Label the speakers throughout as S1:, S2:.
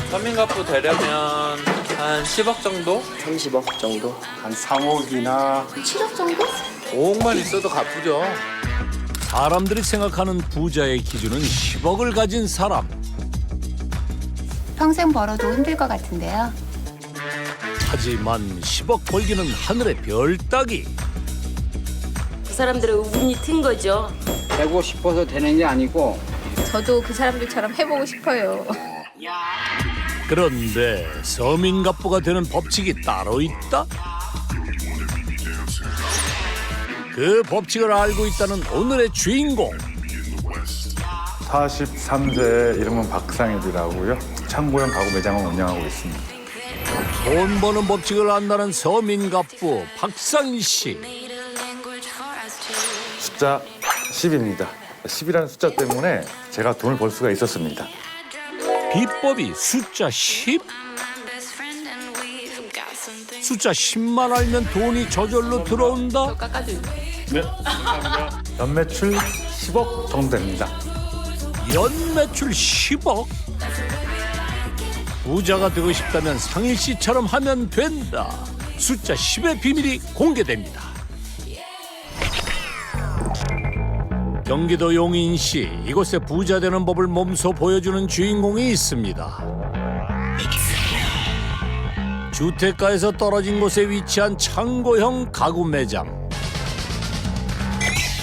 S1: 서민갑부 되려면 한 10억 정도?
S2: 30억 정도?
S3: 한 3억이나
S4: 7억 정도?
S1: 5억만 있어도 갚으죠.
S5: 사람들이 생각하는 부자의 기준은 10억을 가진 사람.
S4: 평생 벌어도 힘들 것 같은데요.
S5: 하지만 10억 벌기는 하늘의 별 따기.
S6: 그 사람들은 운이 튼 거죠.
S2: 되고 싶어서 되는 게 아니고
S4: 저도 그 사람들처럼 해보고 싶어요.
S5: 그런데 서민갑부가 되는 법칙이 따로 있다? 그 법칙을 알고 있다는 오늘의 주인공.
S3: 43세 이름은 박상일이라고요. 창고형 가구 매장을 운영하고 있습니다.
S5: 돈 버는 법칙을 안다는 서민갑부 박상일 씨.
S3: 숫자 10입니다. 10이라는 숫자 때문에 제가 돈을 벌 수가 있었습니다.
S5: 비법이 숫자 10? 숫자 10만 알면 돈이 저절로 들어온다?
S3: 네, 감사합니다. 연매출 10억 정도 됩니다.
S5: 연매출 10억? 부자가 되고 싶다면 상일 씨처럼 하면 된다. 숫자 10의 비밀이 공개됩니다. 경기도 용인시, 이곳에 부자 되는 법을 몸소 보여주는 주인공이 있습니다. 주택가에서 떨어진 곳에 위치한 창고형 가구 매장.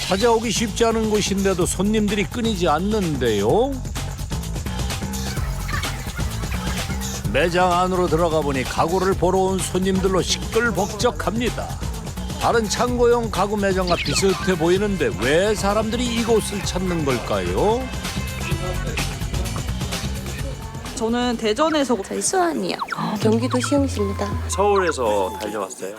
S5: 찾아오기 쉽지 않은 곳인데도 손님들이 끊이지 않는데요. 매장 안으로 들어가 보니 가구를 보러 온 손님들로 시끌벅적합니다. 다른 창고형 가구 매장과 비슷해 보이는데 왜 사람들이 이곳을 찾는 걸까요?
S7: 저는 대전에서
S6: 저희 수원이요. 경기도 시흥시입니다.
S1: 서울에서 달려왔어요.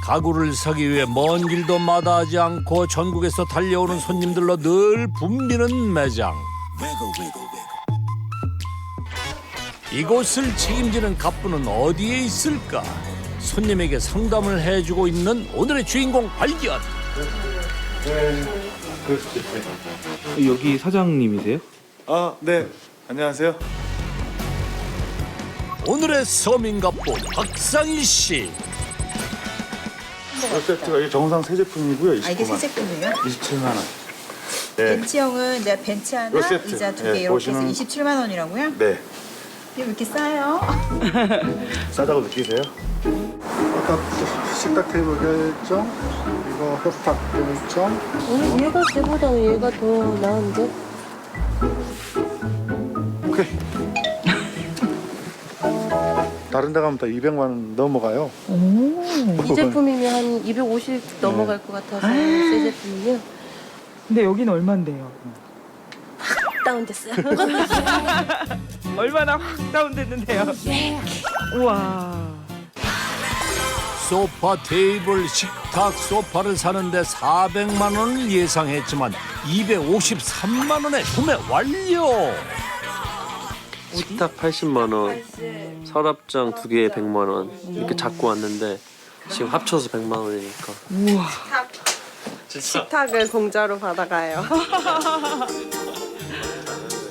S5: 가구를 사기 위해 먼 길도 마다하지 않고 전국에서 달려오는 손님들로 늘 붐비는 매장. 이곳을 책임지는 갑부는 어디에 있을까? 손님에게 상담을 해주고 있는 오늘의 주인공 발견.
S8: 여기 사장님이세요?
S3: 아, 네. 안녕하세요.
S5: 오늘의 서민갑부 박상일 씨.
S3: 이 세트가 이게 정상 새 제품이고요. 29만.
S9: 아, 이게 새 제품이에요?
S3: 27만 원. 네.
S9: 벤치형은 이제 벤치 하나,
S3: 요 세트.
S9: 의자 두 개
S3: 네,
S9: 이렇게 해서
S3: 보시면-
S9: 27만 원이라고요?
S3: 네.
S9: 이게 왜 이렇게 싸요?
S3: 싸다고 느끼세요? 아까 식탁 테이블 결정, 이거 협탁 결정.
S6: 오늘 얘가 쟤보다는 얘가 더 나은데?
S3: 오케이. 다른 데 가면 다 200만 원 넘어가요.
S6: 이 제품이면 한 250 넘어갈 것 같아서 새 제품이요.
S7: 근데 여기는 얼만데요?
S6: 다운됐어요.
S7: 얼마나 확 다운됐는데요? 우와.
S5: 소파, 테이블, 식탁, 소파를 사는데 400만 원을 예상했지만 253만 원에 구매 완료.
S10: 식탁 80만 원, 서랍장 2개에 100만 원 이렇게 잡고 왔는데 지금 합쳐서 100만 원이니까.
S7: 우와.
S11: 식탁을 공짜로 받아가요.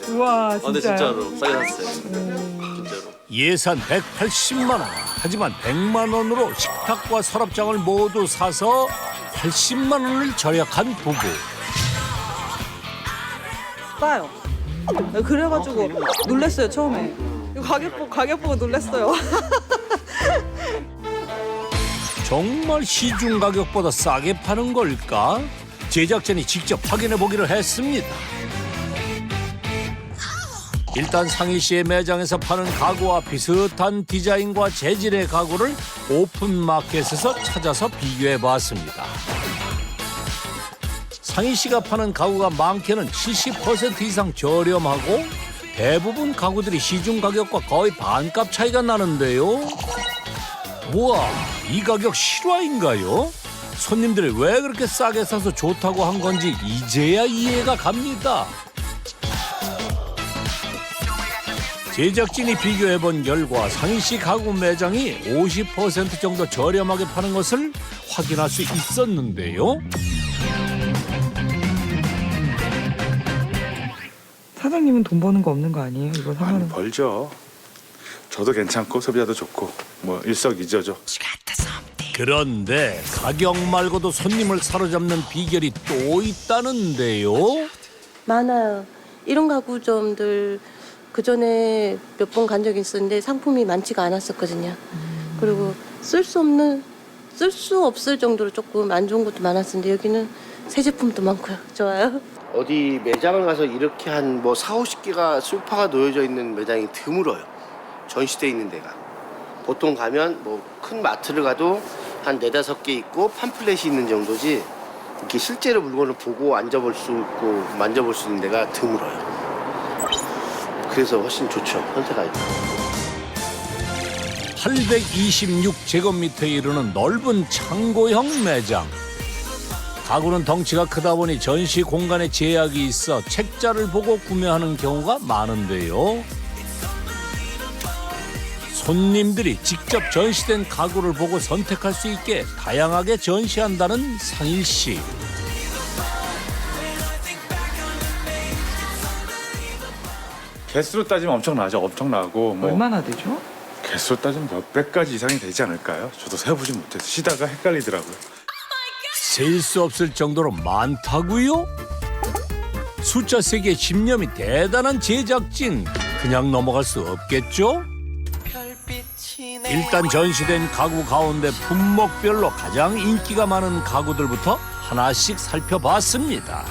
S7: 우와,
S10: 근데
S7: 진짜요?
S10: 진짜로 싸게 샀어요. 진짜로.
S5: 예산 180만 원. 하지만 100만 원으로 식탁과 서랍장을 모두 사서 80만 원을 절약한 부부.
S7: 싸요. 그래가지고 놀랐어요, 처음에. 가격 보고 놀랐어요.
S5: 정말 시중 가격보다 싸게 파는 걸까? 제작진이 직접 확인해 보기로 했습니다. 일단 상희 씨의 매장에서 파는 가구와 비슷한 디자인과 재질의 가구를 오픈마켓에서 찾아서 비교해 봤습니다. 상희 씨가 파는 가구가 많게는 70% 이상 저렴하고 대부분 가구들이 시중 가격과 거의 반값 차이가 나는데요. 우와, 이 가격 실화인가요? 손님들이 왜 그렇게 싸게 사서 좋다고 한 건지 이제야 이해가 갑니다. 제작진이 비교해본 결과 상인 씨 가구 매장이 50% 정도 저렴하게 파는 것을 확인할 수 있었는데요.
S7: 사장님은 돈 버는 거 없는 거 아니에요? 이거
S3: 많이
S7: 사면은.
S3: 벌죠. 저도 괜찮고 소비자도 좋고 뭐 일석이조죠.
S5: 그런데 가격 말고도 손님을 사로잡는 비결이 또 있다는데요.
S6: 많아요. 이런 가구점들 그 전에 몇 번 간 적이 있었는데 상품이 많지가 않았었거든요. 그리고 쓸 수 없을 정도로 조금 안 좋은 것도 많았었는데 여기는 새 제품도 많고요. 좋아요.
S11: 어디 매장을 가서 이렇게 한 뭐 4, 50개가 소파가 놓여져 있는 매장이 드물어요. 전시돼 있는 데가. 보통 가면 뭐 큰 마트를 가도 한 4, 5개 있고 팜플렛이 있는 정도지 이렇게 실제로 물건을 보고 앉아볼 수 있고 만져볼 수 있는 데가 드물어요. 그래서 훨씬 좋죠. 선택하기가.
S5: 826제곱미터에 이르는 넓은 창고형 매장. 가구는 덩치가 크다 보니 전시 공간에 제약이 있어 책자를 보고 구매하는 경우가 많은데요. 손님들이 직접 전시된 가구를 보고 선택할 수 있게 다양하게 전시한다는 상일 씨.
S3: 개수로 따지면 엄청나죠. 엄청나고 뭐
S7: 얼마나 되죠?
S3: 개수로 따지면 몇백 가지 이상이 되지 않을까요? 저도 세보지 못해서 시다가 헷갈리더라고요.
S5: 셀 수 없을 정도로 많다고요? 숫자 세계에 집념이 대단한 제작진. 그냥 넘어갈 수 없겠죠? 일단 전시된 가구 가운데 품목별로 가장 인기가 많은 가구들부터 하나씩 살펴봤습니다.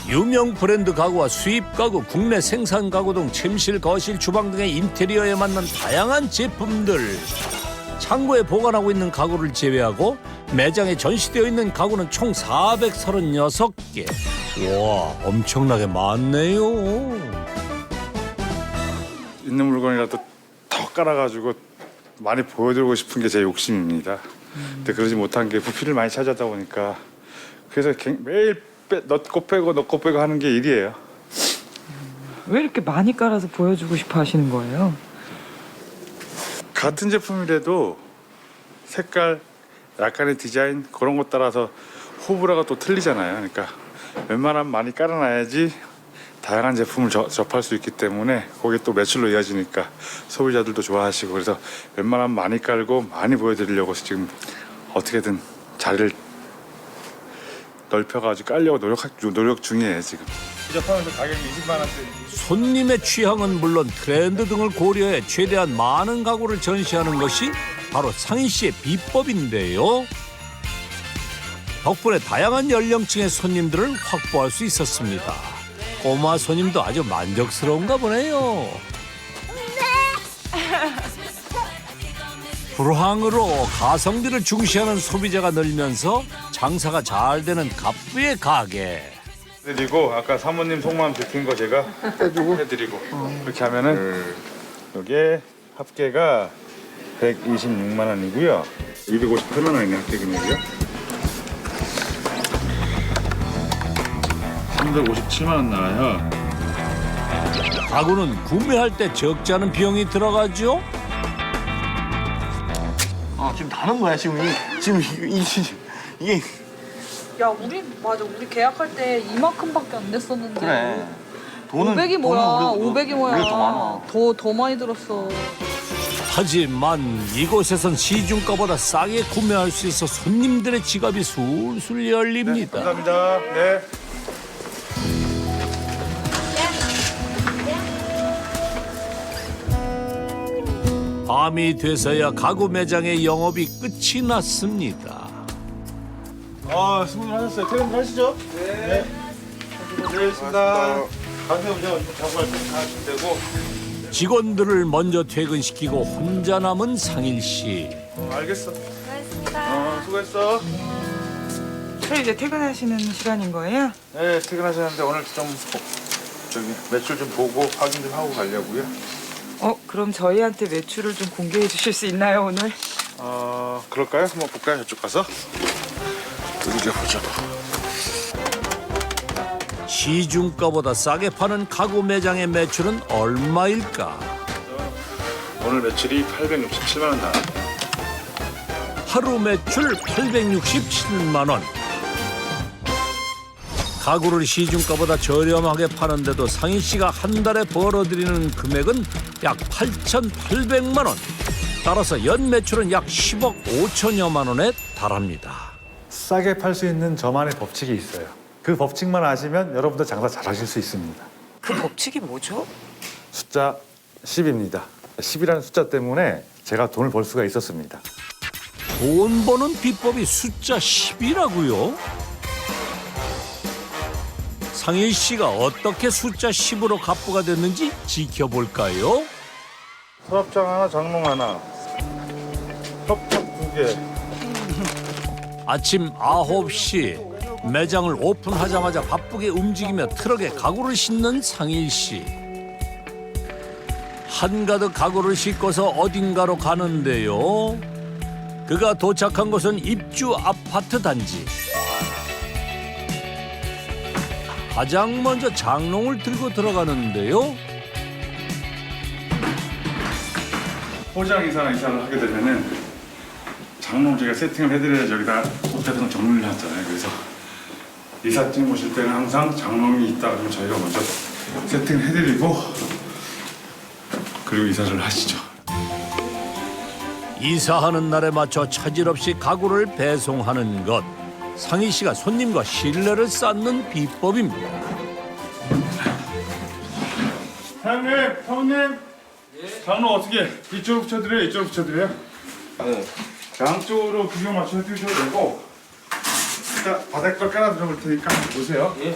S5: 유명 브랜드 가구와 수입 가구, 국내 생산 가구 등 침실, 거실, 주방 등의 인테리어에 맞는 다양한 제품들. 창고에 보관하고 있는 가구를 제외하고 매장에 전시되어 있는 가구는 총 436개. 와, 엄청나게 많네요.
S3: 있는 물건이라도 더 깔아가지고 많이 보여드리고 싶은 게 제 욕심입니다. 근데 그러지 못한 게 부피를 많이 차지하다 보니까 그래서 매일 넣고 빼고 하는 게 일이에요.
S7: 왜 이렇게 많이 깔아서 보여주고 싶어 하시는 거예요?
S3: 같은 제품이라도 색깔, 약간의 디자인 그런 것 따라서 호불호가 또 틀리잖아요. 그러니까 웬만하면 많이 깔아놔야지 다양한 제품을 접할 수 있기 때문에 거기에 또 매출로 이어지니까 소비자들도 좋아하시고 그래서 웬만하면 많이 깔고 많이 보여드리려고 지금 어떻게든 자리를 넓혀가지고 깔려고 노력 중이에요 지금. 접하면서 가격이 20만 원대.
S5: 손님의 취향은 물론 트렌드 등을 고려해 최대한 많은 가구를 전시하는 것이 바로 상인 씨의 비법인데요. 덕분에 다양한 연령층의 손님들을 확보할 수 있었습니다. 꼬마 손님도 아주 만족스러운가 보네요. 불황으로 가성비를 중시하는 소비자가 늘면서 장사가 잘 되는 갑부의 가게.
S3: 드리고 아까 사모님 속마음 들킨 거 제가 해드리고 그렇게 하면은 이게 합계가 126만 원이고요. 258만 원이네 합계 금액이요. 357만 원 나와요.
S5: 가구는 구매할 때 적지 않은 비용이 들어가죠.
S11: 지금 다 넣은 거야 지금 이게
S7: 야, 우리 계약할 때 이만큼밖에 안 냈었는데.
S11: 그래. 돈은
S7: 500이 뭐야?
S11: 돈은
S7: 500이 뭐야?
S11: 우리가 더 많아.
S7: 더 많이 들었어.
S5: 하지만 이곳에선 시중가보다 싸게 구매할 수 있어 손님들의 지갑이 술술 열립니다.
S3: 감사합니다. 네.
S5: 밤이 돼서야 가구 매장의 영업이 끝이 났습니다.
S3: 수고들 하셨어요. 퇴근 하시죠. 네. 수고하셨습니다. 가세요. 제가 자고 갈 때 하시면 되고.
S5: 직원들을 먼저 퇴근시키고 혼자 남은 상일 씨.
S3: 알겠어. 수고하셨습니다. 수고했어.
S7: 이제 퇴근하시는 시간인 거예요?
S3: 네, 퇴근하셨는데 오늘 좀 매출 좀 보고 확인 좀 하고 가려고요.
S7: 그럼 저희한테 매출을 좀 공개해 주실 수 있나요, 오늘?
S3: 그럴까요? 한번 볼까요? 저쪽 가서. 어디가 보자.
S5: 시중가보다 싸게 파는 가구 매장의 매출은 얼마일까?
S3: 오늘 매출이 867만 원 나왔네요.
S5: 하루 매출 867만 원. 가구를 시중가보다 저렴하게 파는데도 상희 씨가 한 달에 벌어들이는 금액은 약 8,800만 원. 따라서 연 매출은 약 10억 5천여만 원에 달합니다.
S3: 싸게 팔 수 있는 저만의 법칙이 있어요. 그 법칙만 아시면 여러분도 장사 잘하실 수 있습니다.
S9: 그 법칙이 뭐죠?
S3: 숫자 10입니다. 10이라는 숫자 때문에 제가 돈을 벌 수가 있었습니다.
S5: 돈 버는 비법이 숫자 10이라고요? 상일 씨가 어떻게 숫자 10으로 갑부가 됐는지 지켜볼까요?
S3: 서랍장 하나, 장롱 하나, 협탁 2개.
S5: 아침 9시 매장을 오픈하자마자 바쁘게 움직이며 트럭에 가구를 싣는 상일 씨. 한가득 가구를 싣고서 어딘가로 가는데요. 그가 도착한 곳은 입주 아파트 단지. 가장 먼저 장롱을 들고 들어가는데요.
S3: 포장 이사를 하게 되면은 장롱 저희가 세팅을 해드려야지 여기다 옷 같은 거 정리를 하잖아요. 그래서 이삿짐 오실 때는 항상 장롱이 있다 그러면 저희가 먼저 세팅을 해드리고 그리고 이사를 하시죠.
S5: 이사하는 날에 맞춰 차질 없이 가구를 배송하는 것. 상희 씨가 손님과 신뢰를 쌓는 비법입니다.
S3: 사장님, 장롱 어떻게 이쪽으로 붙여드려요? 이쪽으로 붙여드려요? 네. 양쪽으로 구경 맞춰서 뛰셔도 되고 일단 바닥 걸 깔아 들어볼 테니까 보세요. 예.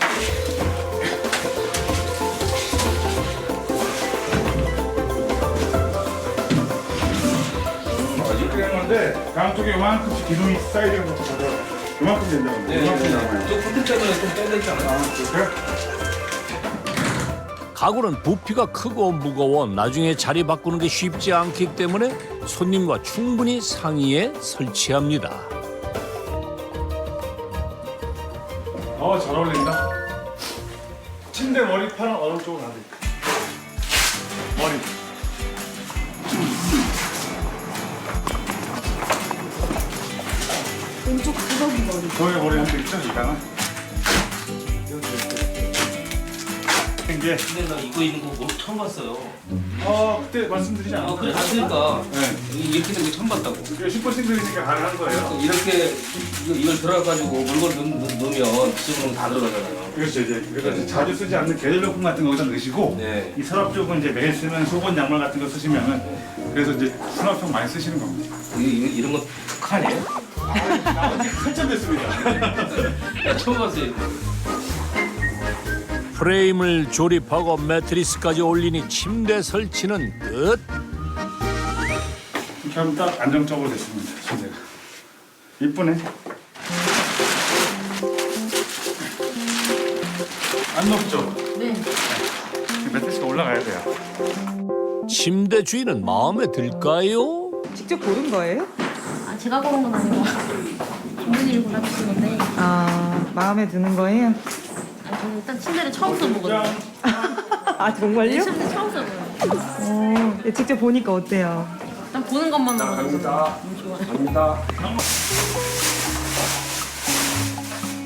S3: 이렇게 된 건데 양쪽에 요만큼씩 기둥이 사이드가 붙어서 요만큼 된다고. 네. 요만큼 남아요.
S8: 저 콘텐츠는 좀 떼야 되지 않아요?
S3: 그래?
S5: 가구는 부피가 크고 무거워 나중에 자리 바꾸는 게 쉽지 않기 때문에 손님과 충분히 상의해 설치합니다.
S3: 잘 어울린다. 침대 머리판은 어느 쪽으로 놔둘까? 머리.
S7: 왼쪽 구석이 머리.
S3: 저의 머리 한대 있죠, 이거는? 게.
S8: 근데 나 이거 입은 거 처음 봤어요.
S3: 그때 말씀드리지 않았어요?
S8: 그래 봤으니까.
S3: 네.
S8: 이렇게 된 거 처음 봤다고.
S3: 이게 슈퍼싱글이니까 가능한 거예요.
S8: 이렇게 이걸 들어가가지고 물건 넣으면 지금 다 들어가잖아요.
S3: 그렇죠. 이제 그래서 자주 쓰지 않는 계절용품 같은 거 여기다 넣으시고
S8: 네.
S3: 이 서랍 쪽은 이제 매일 쓰는 속옷 양말 같은 거 쓰시면은 그래서 이제 수납용 많이 쓰시는 겁니다.
S8: 이런 거 특하네요.
S3: 나온 지 한참 됐습니다.
S8: 처음 봤어요.
S5: 프레임을 조립하고 매트리스까지 올리니 침대 설치는 끝.
S3: 이렇게 하면 딱 안정적으로 됐습니다. 침대가. 이쁘네. 안 높죠?
S4: 네.
S3: 매트리스가 올라가야 돼요.
S5: 침대 주인은 마음에 들까요?
S9: 직접 고른 거예요?
S4: 아, 제가 고른 건 아니고 부모님이 골라주신 건데
S9: 아, 마음에 드는 거예요?
S4: 저는 일단 침대를 처음 써보거든요.
S9: 아, 정말요?
S4: 침대 처음 써봐요.
S9: 직접 보니까 어때요?
S4: 일단 보는 것만으로도 너무 좋아요.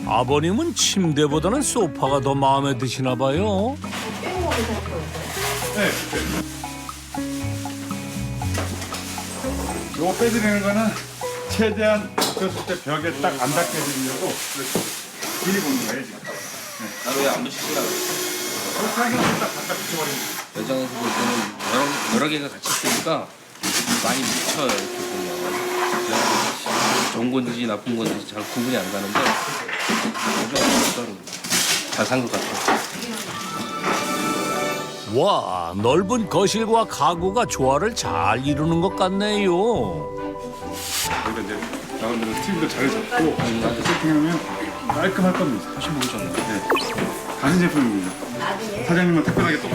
S5: 아버님은 침대보다는 소파가 더 마음에 드시나 봐요.
S3: 네. 요거 빼드리는 거는 최대한 붙였을 때 벽에 딱 안 닿게 해드리려고 미리 보는 거예요, 지금.
S8: 나도 왜 안 붙이시려고
S3: 그렇게 하면 딱 갖다 붙여버리는 거예요.
S8: 매장에서 볼 때는 여러 개가 같이 있으니까 많이 묻혀요. 이렇게 보면. 그래서 좋은 건지 나쁜 건지 잘 구분이 안 가는데 잘 산 것 같아요.
S5: 와, 넓은 거실과 가구가 조화를 잘 이루는 것 같네요.
S3: 여기다 이제 나오는 TV도 잘 잡고 세팅하면 깔끔할 겁니다.
S8: 훨씬 보기 좋네요.
S3: 네. 같은 제품입니다. 사장님은 특별하게 또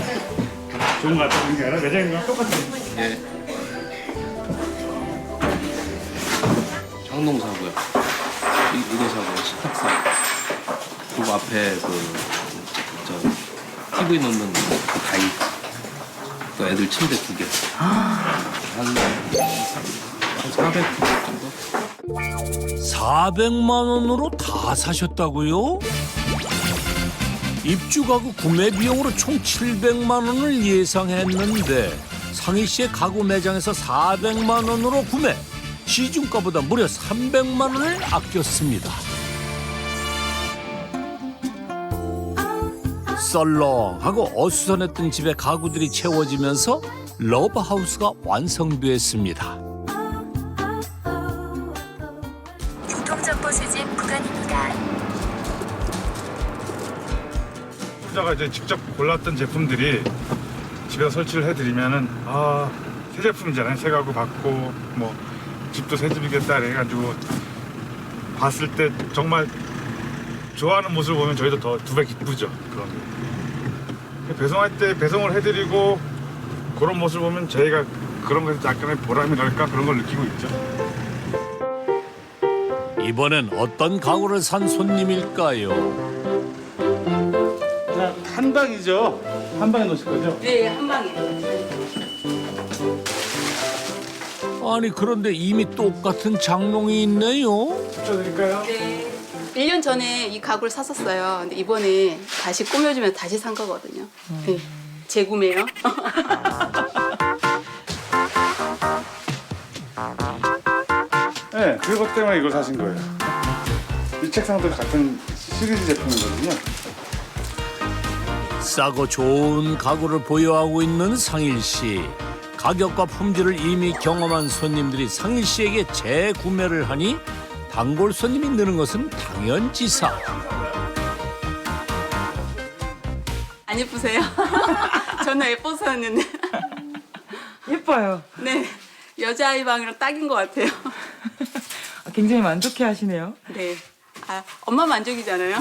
S3: 좋은 거 같다는 게 아니라 매장님이랑 똑같아요.
S8: 예. 장롱 사고요. 이거 사고요. 식탁 사고. 그리고 앞에 그 TV 놓는 다이, 또 애들 침대 2개. 한 400 정도?
S5: 400만 원으로 다 사셨다고요? 입주 가구 구매 비용으로 총 700만 원을 예상했는데 상희 씨의 가구 매장에서 400만 원으로 구매. 시중가보다 무려 300만 원을 아꼈습니다. 썰렁하고 어수선했던 집의 가구들이 채워지면서 러브하우스가 완성됐습니다.
S12: 교통정보 수집 구간입니다.
S3: 소비자가 이제 직접 골랐던 제품들이 집에서 설치를 해드리면은 새 제품이잖아요. 새 가구 받고 뭐 집도 새 집이겠다 해가지고 봤을 때 정말 좋아하는 모습을 보면 저희도 더 2배 기쁘죠. 그런 게. 배송할 때 배송을 해드리고 그런 모습을 보면 저희가 그런 거에서 약간의 보람이랄까 그런 걸 느끼고 있죠.
S5: 이번엔 어떤 가구를 산 손님일까요?
S3: 한 방이죠. 한 방에 놓으실 거죠?
S6: 네, 한 방에.
S5: 아니 그런데 이미 똑같은 장롱이 있네요.
S3: 붙여드릴까요?
S6: 네. 1년 전에 이 가구를 샀었어요. 근데 이번에 다시 꾸며주면 다시 산 거거든요. 네. 재구매요.
S3: 네, 그것 때문에 이걸 사신 거예요. 이 책상도 같은 시리즈 제품이거든요.
S5: 싸고 좋은 가구를 보유하고 있는 상일 씨. 가격과 품질을 이미 경험한 손님들이 상일 씨에게 재구매를 하니 단골 손님이 느는 것은 당연지사.
S6: 안 예쁘세요? 저는 예뻐서 샀는데.
S9: 예뻐요.
S6: 네. 여자아이 방이랑 딱인 것 같아요.
S9: 굉장히 만족해 하시네요.
S6: 네. 엄마 만족이잖아요.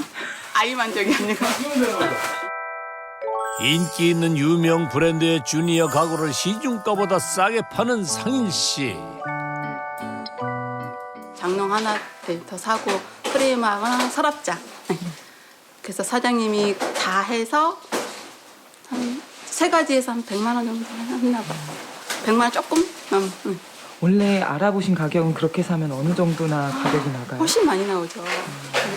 S6: 아이 만족이 아니고.
S5: 인기 있는 유명 브랜드의 주니어 가구를 시중가보다 싸게 파는 상일 씨.
S6: 장롱 하나 더 사고 프레임하거나 서랍장. 그래서 사장님이 다 해서 한 3가지에서 한 100만 원 정도 했나 봐요. 100만 원 조금?
S9: 원래 알아보신 가격은 그렇게 사면 어느 정도나 가격이 나가요?
S6: 훨씬 많이 나오죠.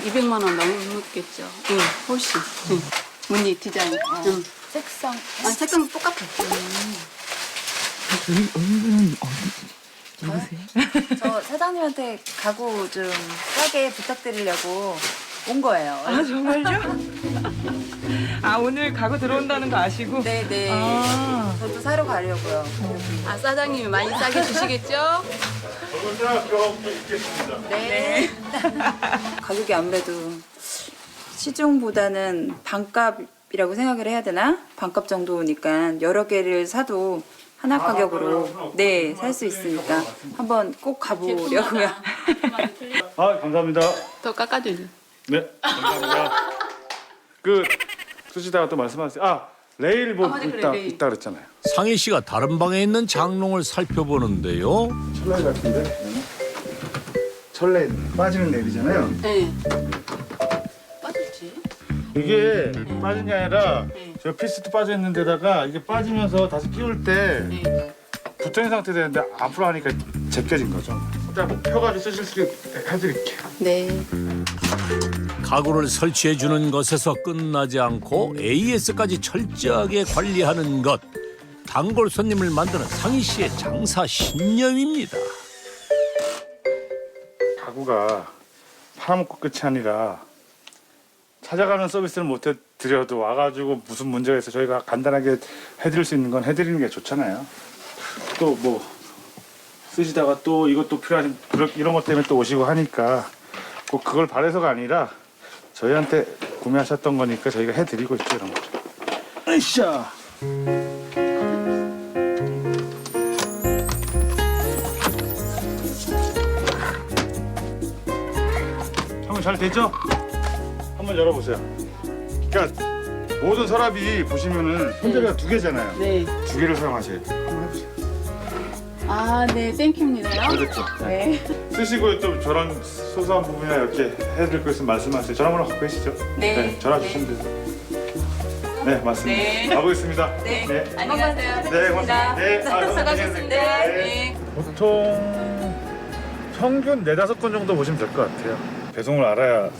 S6: 200만 원 넘겠죠. 응, 훨씬. 응. 무늬 디자인. 응.
S12: 색상.
S6: 색상 똑같아요.
S9: 여기는 누구세요?
S12: 저 사장님한테 가구 좀 싸게 부탁드리려고 온 거예요.
S9: 아 정말요? 오늘 가구 들어온다는 거 아시고?
S12: 네네. 저도 사러 가려고요.
S6: 사장님이 많이 싸게 주시겠죠?
S12: 네. 가격이 아무래도 시중보다는 반값이라고 생각을 해야 되나? 반값 정도니까 여러 개를 사도 하나 가격으로 살 수 있으니까 한번 꼭 가보려고요.
S3: 감사합니다.
S6: 더 깎아주세요.
S3: 네, 감사합니다. 쓰시다가 또 말씀하세요. 레일 있다 그랬잖아요.
S5: 상희 씨가 다른 방에 있는 장롱을 살펴보는데요.
S3: 철레 같은데? 철레 빠지는 레일이잖아요.
S6: 네. 빠졌지?
S3: 이게 빠진 게 아니라 저 피스도 빠져 있는 데다가 이게 빠지면서 다시 끼울 때 붙어 있는 상태 되는데 앞으로 하니까 제껴진 거죠. 일단 펴가지고 쓰실 수 있게 해드릴게요.
S6: 네.
S5: 가구를 설치해 주는 것에서 끝나지 않고 AS까지 철저하게 관리하는 것. 단골 손님을 만드는 상희 씨의 장사 신념입니다.
S3: 가구가 팔아먹고 끝이 아니라 찾아가는 서비스를 못 해드려도 와가지고 무슨 문제가 있어 저희가 간단하게 해드릴 수 있는 건 해드리는 게 좋잖아요. 또 뭐 쓰시다가 또 이것도 필요하신 이런 것 때문에 또 오시고 하니까 꼭 그걸 바래서가 아니라 저희한테 구매하셨던 거니까 저희가 해드리고 있죠 이런 거죠. 으쌰. 한번 잘 되죠? 한번 열어보세요. 그러니까 모든 서랍이 보시면은 손잡이가 2개잖아요.
S6: 네.
S3: 2개를 사용하셔야 돼요. 한번 해보세요.
S6: 네, 땡큐입니다요.
S3: 됐죠?
S6: 네.
S3: 쓰시고 또 저런 소소한 부분이나 이렇게 해드릴 거 있으면 말씀하세요. 전화번호 갖고 계시죠?
S6: 네.
S3: 전화 주시면 돼요. 네, 맞습니다.
S12: 네.
S3: 가보겠습니다.
S12: 네. 안녕하세요.
S3: 네, 고맙습니다. 네,
S12: 수고하셨습니다. 네.
S3: 보통 평균 4-5건 정도 보시면 될 것 같아요. 배송을 알아야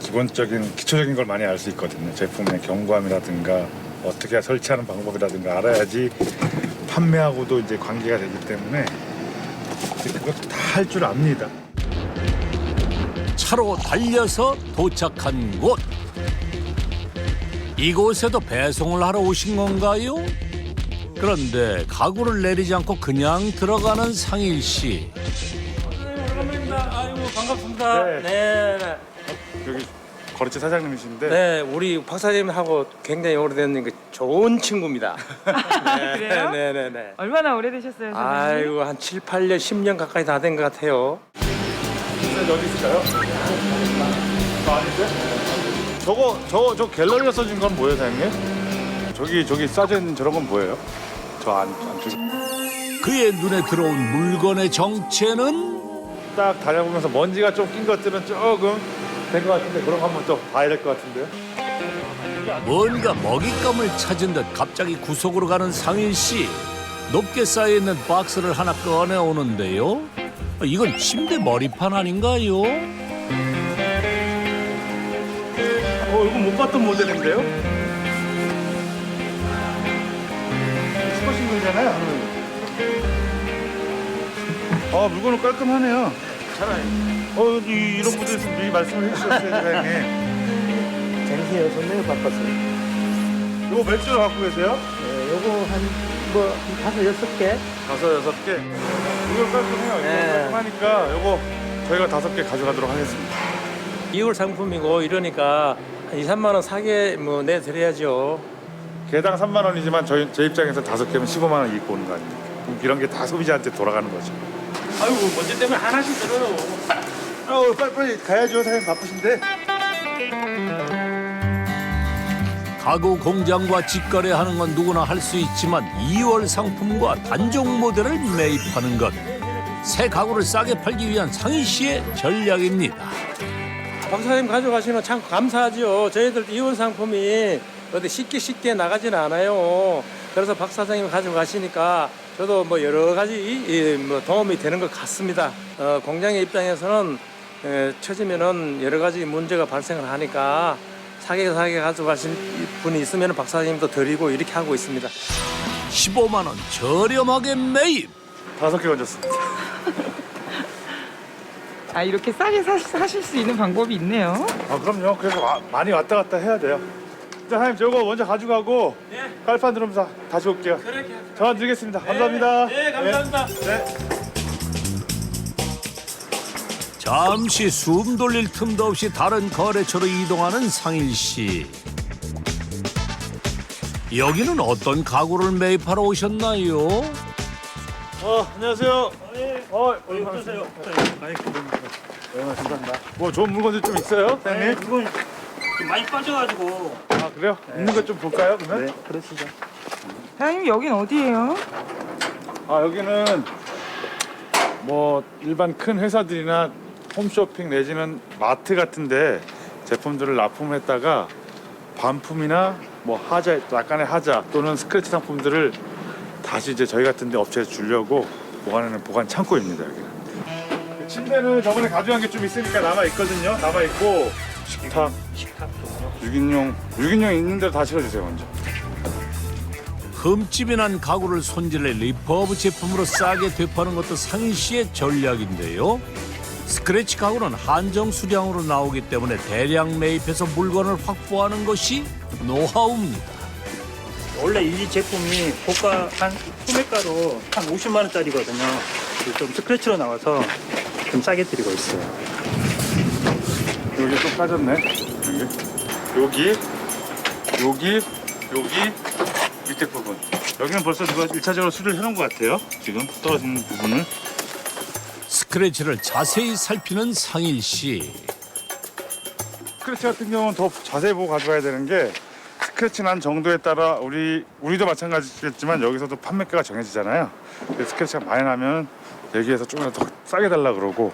S3: 기본적인 기초적인 걸 많이 알 수 있거든요. 제품의 경과함이라든가 어떻게 설치하는 방법이라든가 알아야지 판매하고도 이제 관계가 되기 때문에 그것도 다 할 줄 압니다.
S5: 차로 달려서 도착한 곳. 이곳에도 배송을 하러 오신 건가요? 그런데 가구를 내리지 않고 그냥 들어가는 상일 씨.
S8: 아이고 반갑습니다.
S3: 네.
S8: 네.
S3: 여기 거래처 사장님이신데
S8: 네, 우리 박사님하고 굉장히 오래된 그 좋은 친구입니다. 네,
S9: 그래요?
S8: 네네네.
S9: 얼마나 오래되셨어요, 선생님?
S8: 아이고 한 7, 8년, 10년 가까이 다 된 것 같아요.
S3: 선생님 어디 있을까요? 아닌데? 저 갤러리가 써진 건 뭐예요, 사장님? 저기 싸진 저런 건 뭐예요? 저 안쪽에
S5: 그의 눈에 들어온 물건의 정체는
S3: 딱 다녀보면서 먼지가 좀 낀 것들은 조금 된 것 같은데 그런 거 한번 또 봐야 될 것 같은데요?
S5: 뭔가 먹잇감을 찾은 듯 갑자기 구석으로 가는 상일 씨. 높게 쌓여있는 박스를 하나 꺼내오는데요. 이건 침대 머리판 아닌가요?
S3: 이거 못 봤던 모델인데요? 스포싱글이잖아요. 물건은 깔끔하네요. 이런 분들 있으면 미리 말씀을 해주셨어요, 사장님.
S2: 쟁세요. 손님을 바꿨어요.
S3: 이거 몇 줄 갖고 계세요?
S2: 요거 한 5-6개?
S3: 5-6개. 이거 깔끔해요. 이거 깔끔하니까 요거 저희가 5개 가져가도록 하겠습니다.
S8: 2월 상품이고 이러니까 한 2, 3만 원 사게 뭐 내드려야죠.
S3: 개당 3만 원이지만 제 입장에서 5개면 15만 원 이익 보는 거 아닙니까? 그럼 이런 게 다 소비자한테 돌아가는 거죠.
S8: 아이고 먼저 때문에 하나씩 들어요.
S3: 빨리 가야죠. 사장님 바쁘신데.
S5: 가구 공장과 직거래하는 건 누구나 할 수 있지만 2월 상품과 단종 모델을 매입하는 것. 새 가구를 싸게 팔기 위한 상희 씨의 전략입니다.
S8: 박사님 가져가시면 참 감사하죠. 저희들 2월 상품이 어디 쉽게 나가지는 않아요. 그래서 박 사장님 가져가시니까 저도 뭐 여러 가지 뭐 도움이 되는 것 같습니다. 공장의 입장에서는 처지면은 여러 가지 문제가 발생을 하니까 사게 가져가신 분이 있으면 박 사장님도 드리고 이렇게 하고 있습니다.
S5: 15만 원 저렴하게 매입.
S3: 5개 얹었습니다.
S9: 이렇게 싸게 사실 수 있는 방법이 있네요.
S3: 그럼요. 그래서 많이 왔다 갔다 해야 돼요. 사장님 저거 먼저 가져가고 깔판 들으면서 다시 올게요. 전화 드리겠습니다. 감사합니다.
S8: 네, 감사합니다.
S3: 네.
S5: 잠시 숨 돌릴 틈도 없이 다른 거래처로 이동하는 상일 씨. 여기는 어떤 가구를 매입하러 오셨나요?
S3: 안녕하세요. 어떠세요? 감사합니다. 뭐 좋은 물건들 좀 있어요, 사장님?
S13: 이건 좀 많이 빠져가지고.
S3: 그래요? 있는 것 좀 볼까요, 그러면?
S13: 네, 그러시죠.
S9: 사장님 여긴 어디예요?
S3: 여기는 뭐 일반 큰 회사들이나 홈쇼핑 내지는 마트 같은데 제품들을 납품했다가 반품이나 뭐 하자, 약간의 하자 또는 스크래치 상품들을 다시 이제 저희 같은데 업체에 주려고 보관하는 보관 창고입니다. 여기는. 침대는 저번에 가져간 게 좀 있으니까 남아 있거든요. 남아 있고 식탁 6인용 있는 대로 다 실어주세요 먼저.
S5: 흠집이 난 가구를 손질해 리퍼브 제품으로 싸게 되파는 것도 상희 씨의 전략인데요. 스크래치 가구는 한정 수량으로 나오기 때문에 대량 매입해서 물건을 확보하는 것이 노하우입니다.
S13: 원래 이 제품이 고가 한 소매가로 한 50만 원짜리거든요. 좀 스크래치로 나와서 좀 싸게 드리고 있어요.
S3: 여기 좀 빠졌네. 여기 밑에 부분. 여기는 벌써 누가 1차적으로 수리를 해놓은 것 같아요. 지금 떨어지는 부분을.
S5: 스크래치를 자세히 살피는 상일 씨.
S3: 스크래치 같은 경우는 더 자세히 보고 가져가야 되는 게 스크래치 난 정도에 따라 우리도 마찬가지겠지만 여기서도 판매가가 정해지잖아요. 스크래치가 많이 나면 여기에서 조금이라도 더 싸게 달라 그러고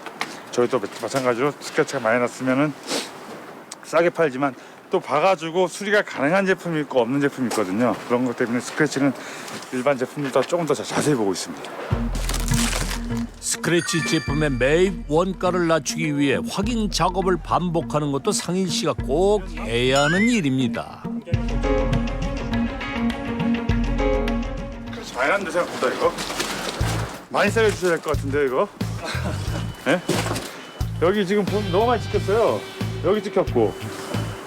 S3: 저희도 마찬가지로 스크래치가 많이 났으면은 싸게 팔지만 또 봐가지고 수리가 가능한 제품이 있고 없는 제품이 있거든요. 그런 것 때문에 스크래치는 일반 제품보다 조금 더 자세히 보고 있습니다.
S5: 스크래치 제품의 매입 원가를 낮추기 위해 확인 작업을 반복하는 것도 상인 씨가 꼭 해야 하는 일입니다.
S3: 많이 한데 생각보다 이거 많이 싸게 주셔야 될 것 같은데요, 이거? 네? 여기 지금 너무 많이 찍혔어요. 여기 찍혔고,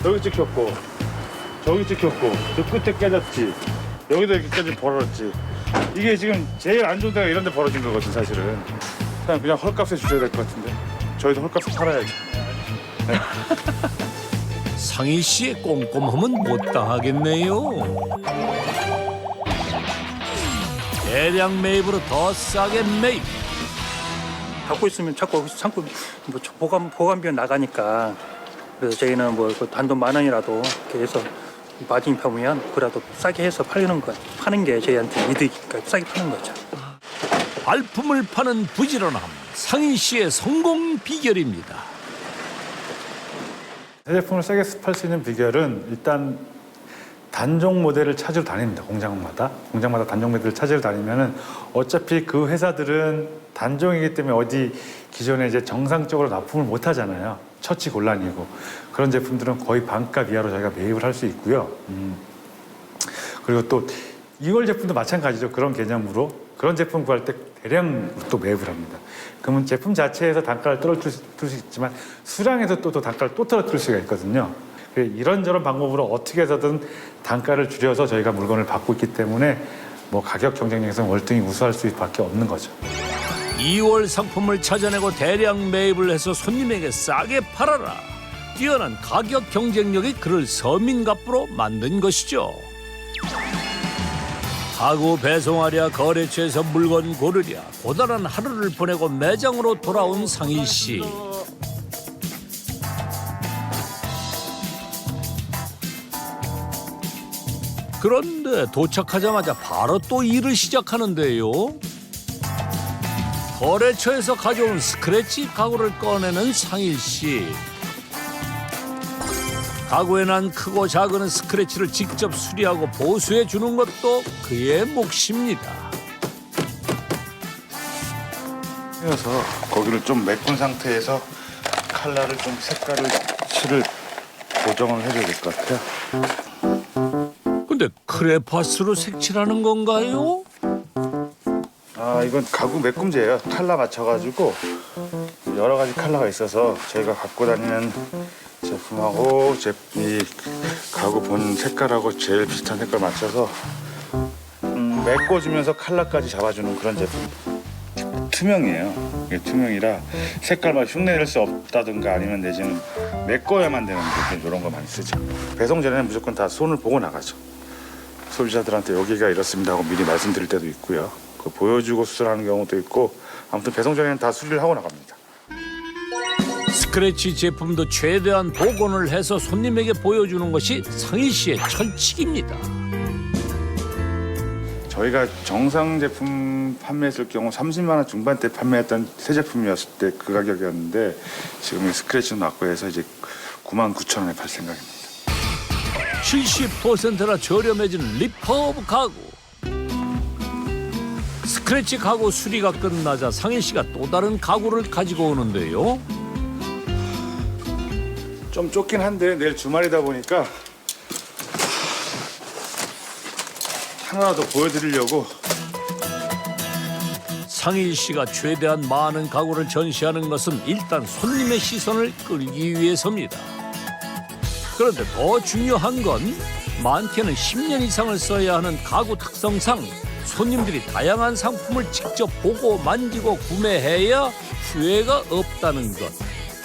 S3: 여기 찍혔고, 저기 찍혔고, 저 끝에 깨졌지. 여기도 이렇게까지 벌어졌지. 이게 지금 제일 안 좋은 데가 이런 데 벌어진 거거든, 사실은. 그냥 헐값에 주셔야 될 것 같은데. 저희도 헐값에 팔아야죠. 네.
S5: 상희 씨의 꼼꼼함은 못 당하겠네요. 대량 매입으로 더 싸게 매입.
S13: 갖고 있으면 자꾸 상품 뭐 보관비가 나가니까 그래서 저희는 뭐 단돈 10,000원이라도 이렇게 해서 마진 펴면 그래도 싸게 해서 파는 게 저희한테 이득이니까 싸게 파는 거죠.
S5: 발품을 파는 부지런함, 상희 씨의 성공 비결입니다.
S3: 새 제품을 싸게 팔 수 있는 비결은 일단 단종 모델을 찾으러 다닙니다. 공장마다 단종 모델을 찾으러 다니면은 어차피 그 회사들은 단종이기 때문에 어디 기존에 이제 정상적으로 납품을 못 하잖아요. 처치 곤란이고 그런 제품들은 거의 반값 이하로 저희가 매입을 할 수 있고요. 그리고 또 2월 제품도 마찬가지죠. 그런 개념으로 그런 제품 구할 때 대량 또 매입을 합니다. 그러면 제품 자체에서 단가를 떨어뜨릴 수 있지만 수량에서 또 단가를 또 떨어뜨릴 수가 있거든요. 이런저런 방법으로 어떻게 해서든 단가를 줄여서 저희가 물건을 받고 있기 때문에 뭐 가격 경쟁력에서 월등히 우수할 수밖에 없는 거죠.
S5: 2월 상품을 찾아내고 대량 매입을 해서 손님에게 싸게 팔아라. 뛰어난 가격 경쟁력이 그를 서민갑부로 만든 것이죠. 가구 배송하랴 거래처에서 물건 고르랴 고단한 하루를 보내고 매장으로 돌아온 상희 씨. 그런데 도착하자마자 바로 또 일을 시작하는데요. 거래처에서 가져온 스크래치 가구를 꺼내는 상희 씨. 가구에 난 크고 작은 스크래치를 직접 수리하고 보수해 주는 것도 그의 몫입니다.
S3: 그래서 거기를 좀 메꾼 상태에서 칼라를 좀 색깔을 칠을 고정을 해줘야 될 것 같아요.
S5: 근데 크레파스로 색칠하는 건가요?
S3: 아, 이건 가구 메꿈제예요. 칼라 맞춰가지고 여러 가지 칼라가 있어서 저희가 갖고 다니는 제품하고 이 가구 본 색깔하고 제일 비슷한 색깔 맞춰서 메꿔주면서 칼라까지 잡아주는 그런 제품. 투명이에요. 이게 투명이라 색깔만 흉내낼 수 없다든가 아니면 내지는 메꿔야만 되는 이런 거 많이 쓰죠. 배송 전에는 무조건 다 손을 보고 나가죠. 소비자들한테 여기가 이렇습니다 하고 미리 말씀드릴 때도 있고요. 그 보여주고 수술하는 경우도 있고 아무튼 배송 전에는 다 수리를 하고 나갑니다.
S5: 스크래치 제품도 최대한 복원을 해서 손님에게 보여주는 것이 상희 씨의 철칙입니다.
S3: 저희가 정상 제품 판매했을 경우 30만 원 중반대 판매했던 새 제품이었을 때 그 가격이었는데 지금 스크래치는 낮고 해서 이제 99,000원에 팔 생각입니다.
S5: 70%나 저렴해진 리퍼브 가구. 스크래치 가구 수리가 끝나자 상희 씨가 또 다른 가구를 가지고 오는데요.
S3: 좀 좁긴 한데 내일 주말이다 보니까 하나라도 보여드리려고.
S5: 상희 씨가 최대한 많은 가구를 전시하는 것은 일단 손님의 시선을 끌기 위해서입니다. 그런데 더 중요한 건 많게는 10년 이상을 써야 하는 가구 특성상 손님들이 다양한 상품을 직접 보고 만지고 구매해야 후회가 없다는 것.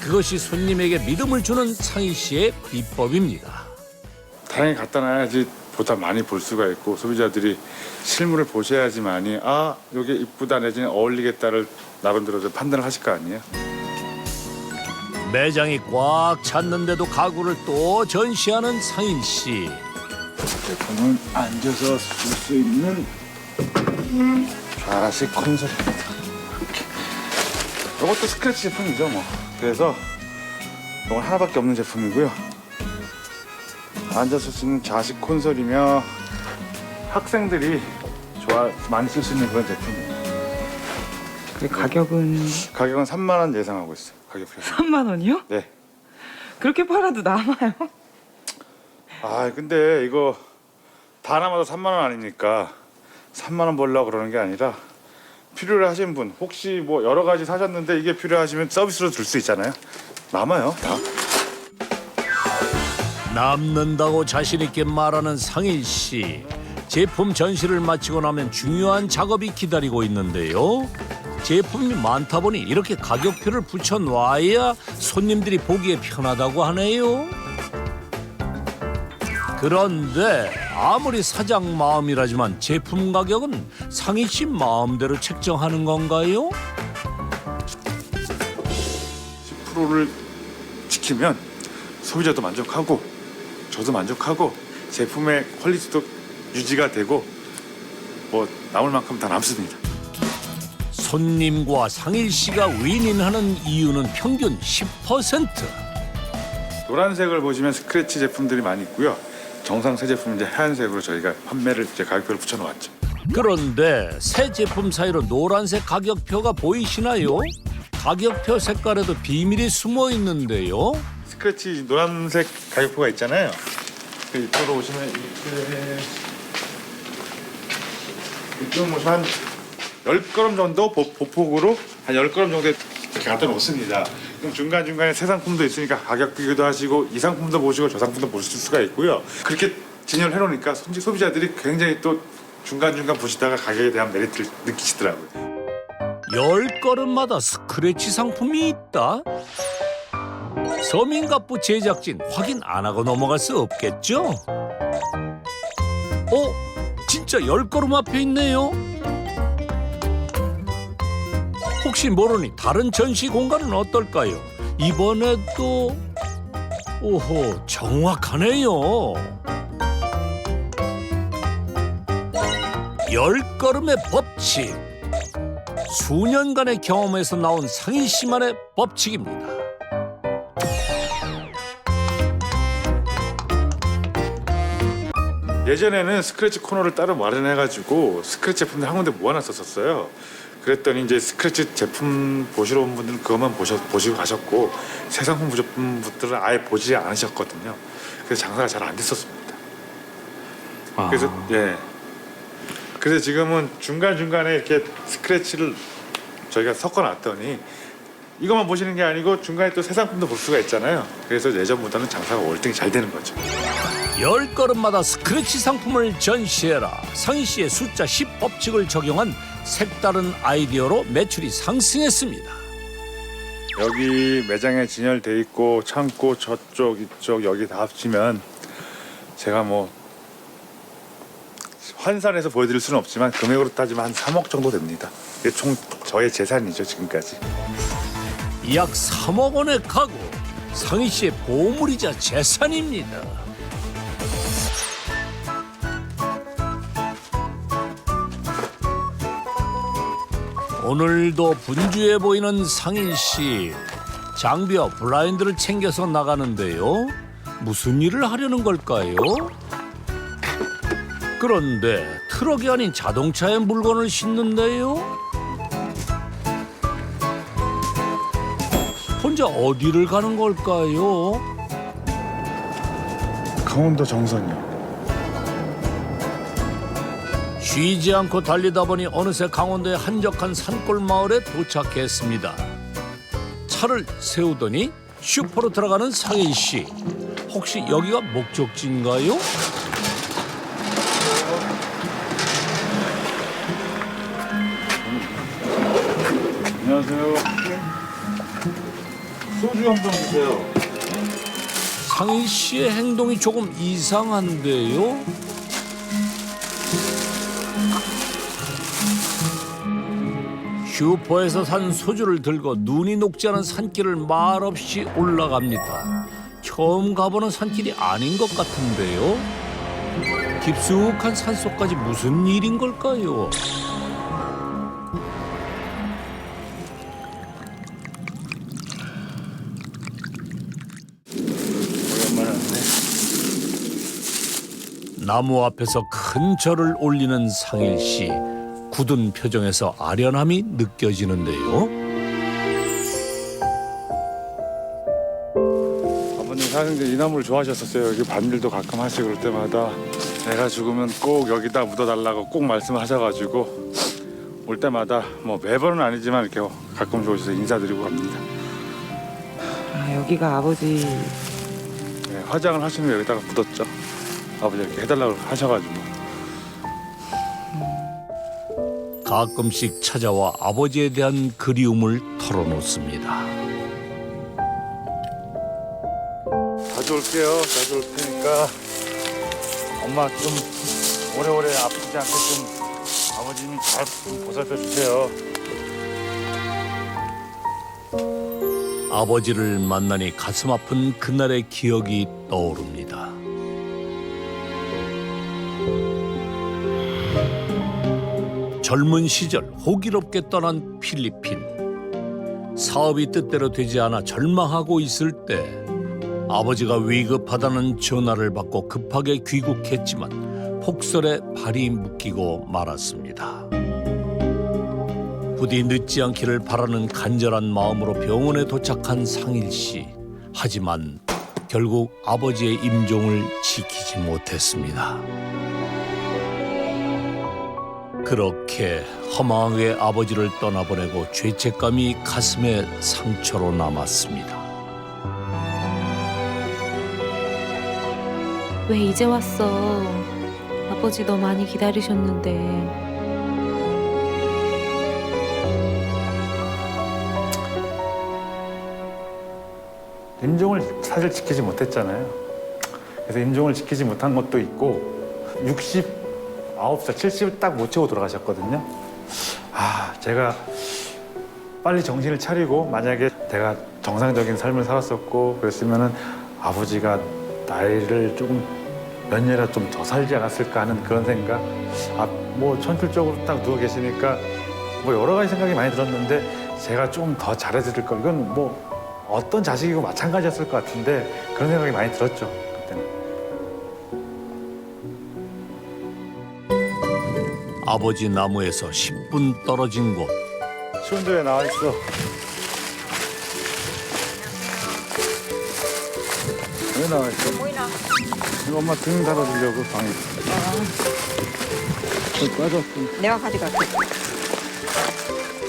S5: 그것이 손님에게 믿음을 주는 상희 씨의 비법입니다.
S3: 다양히 갖다 놔야지 보다 많이 볼 수가 있고 소비자들이 실물을 보셔야지만이 아, 이게 이쁘다 내지는 어울리겠다를 나름대로 판단을 하실 거 아니에요.
S5: 매장이 꽉 찼는데도 가구를 또 전시하는 상희 씨.
S3: 제품은 앉아서 쓸 수 있는 좌식 콘솔입니다. 이것도 스크래치 제품이죠, 뭐. 그래서 이건 하나밖에 없는 제품이고요. 앉아서 쓸 수 있는 좌식 콘솔이며 학생들이 많이 쓸 수 있는 그런 제품이에요.
S9: 그 가격은
S3: 가격은 3만 원 예상하고 있어요. 가격표.
S9: 3만 원이요?
S3: 네.
S9: 그렇게 팔아도 남아요?
S3: 아 근데 이거 다 남아도 3만 원 아니니까 3만 원 벌려고 그러는 게 아니라 필요로 하신 분 혹시 뭐 여러 가지 사셨는데 이게 필요하시면 서비스로 줄 수 있잖아요. 남아요 다.
S5: 남는다고 자신 있게 말하는 상일 씨. 제품 전시를 마치고 나면 중요한 작업이 기다리고 있는데요. 제품이 많다 보니 이렇게 가격표를 붙여놔야 손님들이 보기에 편하다고 하네요. 그런데 아무리 사장 마음이라지만 제품 가격은 상희 씨 마음대로 책정하는 건가요?
S3: 10%를 지키면 소비자도 만족하고 저도 만족하고 제품의 퀄리티도 유지가 되고 뭐 남을 만큼 다 남습니다.
S5: 손님과 상일 씨가 윈윈하는 이유는 평균 10%.
S3: 노란색을 보시면 스크래치 제품들이 많이 있고요. 정상 새 제품은 이제 하얀색으로 저희가 판매를 이제 가격표를 붙여놓았죠.
S5: 그런데 새 제품 사이로 노란색 가격표가 보이시나요? 가격표 색깔에도 비밀이 숨어 있는데요.
S3: 스크래치 노란색 가격표가 있잖아요. 그 이쪽으로 오시면 이쪽 보시면 한 10걸음 정도 보폭으로 한 10걸음 정도 이렇게 갖다 놓습니다. 그럼 중간중간에 새 상품도 있으니까 가격 비교도 하시고 이 상품도 보시고 저 상품도 보실 수가 있고요. 그렇게 진열해 놓으니까 소비자들이 굉장히 또 중간중간 보시다가 가격에 대한 메리트를 느끼시더라고요.
S5: 10걸음마다 스크래치 상품이 있다? 서민갑부 제작진 확인 안 하고 넘어갈 수 없겠죠? 진짜 10걸음 앞에 있네요. 혹시 모르니 다른 전시 공간은 어떨까요? 이번에도 오호 정확하네요. 10걸음의 법칙. 수년간의 경험에서 나온 상희 씨만의 법칙입니다.
S3: 예전에는 스크래치 코너를 따로 마련해가지고 스크래치 제품들 한 군데 모아놨었어요. 그랬더니 이제 스크래치 제품 보시러 온 분들은 그것만 보시고 가셨고 새 상품 제품들은 아예 보지 않으셨거든요. 그래서 장사가 잘 안 됐었습니다. 그래서 그래서 지금은 중간중간에 이렇게 스크래치를 저희가 섞어놨더니 이것만 보시는 게 아니고 중간에 또 새 상품도 볼 수가 있잖아요. 그래서 예전보다는 장사가 월등히 잘 되는 거죠.
S5: 10걸음마다 스크래치 상품을 전시해라. 상희 씨의 숫자 10 법칙을 적용한 색다른 아이디어로 매출이 상승했습니다.
S3: 여기 매장에 진열돼 있고 창고 저쪽 이쪽 여기 다 합치면 제가 뭐 환산해서 보여드릴 수는 없지만 금액으로 따지면 한 3억 정도 됩니다. 이게 총 저의 재산이죠 지금까지.
S5: 약 3억 원의 가구. 상희 씨의 보물이자 재산입니다. 오늘도 분주해 보이는 상희 씨. 장비와 블라인드를 챙겨서 나가는데요. 무슨 일을 하려는 걸까요? 그런데 트럭이 아닌 자동차에 물건을 싣는데요. 혼자 어디를 가는 걸까요?
S3: 강원도 정선이요.
S5: 쉬지 않고 달리다 보니 어느새 강원도의 한적한 산골 마을에 도착했습니다. 차를 세우더니 슈퍼로 들어가는 상희 씨. 혹시 여기가 목적지인가요?
S3: 안녕하세요. 소주 한 병 주세요.
S5: 상희 씨의 행동이 조금 이상한데요. 슈퍼에서 산 소주를 들고 눈이 녹지 않은 산길을 말없이 올라갑니다. 처음 가보는 산길이 아닌 것 같은데요. 깊숙한 산속까지 무슨 일인 걸까요?
S3: 오랜만에 왔네.
S5: 나무 앞에서 큰 절을 올리는 상일 씨. 굳은 표정에서 아련함이 느껴지는데요.
S3: 아버님 사는데 이 나무를 좋아하셨었어요. 여기 반일도 가끔 하시고 그럴 때마다 내가 죽으면 꼭 여기다 묻어달라고 꼭 말씀하셔가지고 올 때마다 뭐 매번은 아니지만 이렇게 가끔 오셔서 인사드리고 갑니다.
S9: 아, 여기가 아버지.
S3: 네, 화장을 하시면 여기다가 묻었죠. 아버지 이렇게 해달라고 하셔가지고.
S5: 가끔씩 찾아와 아버지에 대한 그리움을 털어놓습니다.
S3: 자주 올게요. 자주 올 테니까 엄마 좀 오래오래 아프지 않게 좀 아버님이 잘 좀 보살펴 주세요.
S5: 아버지를 만나니 가슴 아픈 그날의 기억이 떠오릅니다. 젊은 시절 호기롭게 떠난 필리핀. 사업이 뜻대로 되지 않아 절망하고 있을 때 아버지가 위급하다는 전화를 받고 급하게 귀국했지만 폭설에 발이 묶이고 말았습니다. 부디 늦지 않기를 바라는 간절한 마음으로 병원에 도착한 상일 씨. 하지만 결국 아버지의 임종을 지키지 못했습니다. 그렇게 허망하게 아버지를 떠나보내고 죄책감이 가슴에 상처로 남았습니다.
S4: 왜 이제 왔어? 아버지 너 많이 기다리셨는데.
S3: 임종을 사실 지키지 못했잖아요. 그래서 임종을 지키지 못한 것도 있고 69살, 70을 딱 못 채우고 돌아가셨거든요. 아, 제가 빨리 정신을 차리고 만약에 내가 정상적인 삶을 살았었고 그랬으면은 아버지가 나이를 조금 몇 년이라도 좀 더 살지 않았을까 하는 그런 생각. 아, 뭐 천출적으로 딱 누워 계시니까 뭐 여러 가지 생각이 많이 들었는데 제가 좀 더 잘해드릴 걸. 이건 뭐 어떤 자식이고 마찬가지였을 것 같은데 그런 생각이 많이 들었죠, 그때는.
S5: 아버지 나무에서 10분 떨어진 곳.
S3: 수원도에 나와 있어. 왜 나와 있어? 이거 엄마 등 달아주려고 방에. 빠졌어.
S12: 내가 가져갈게.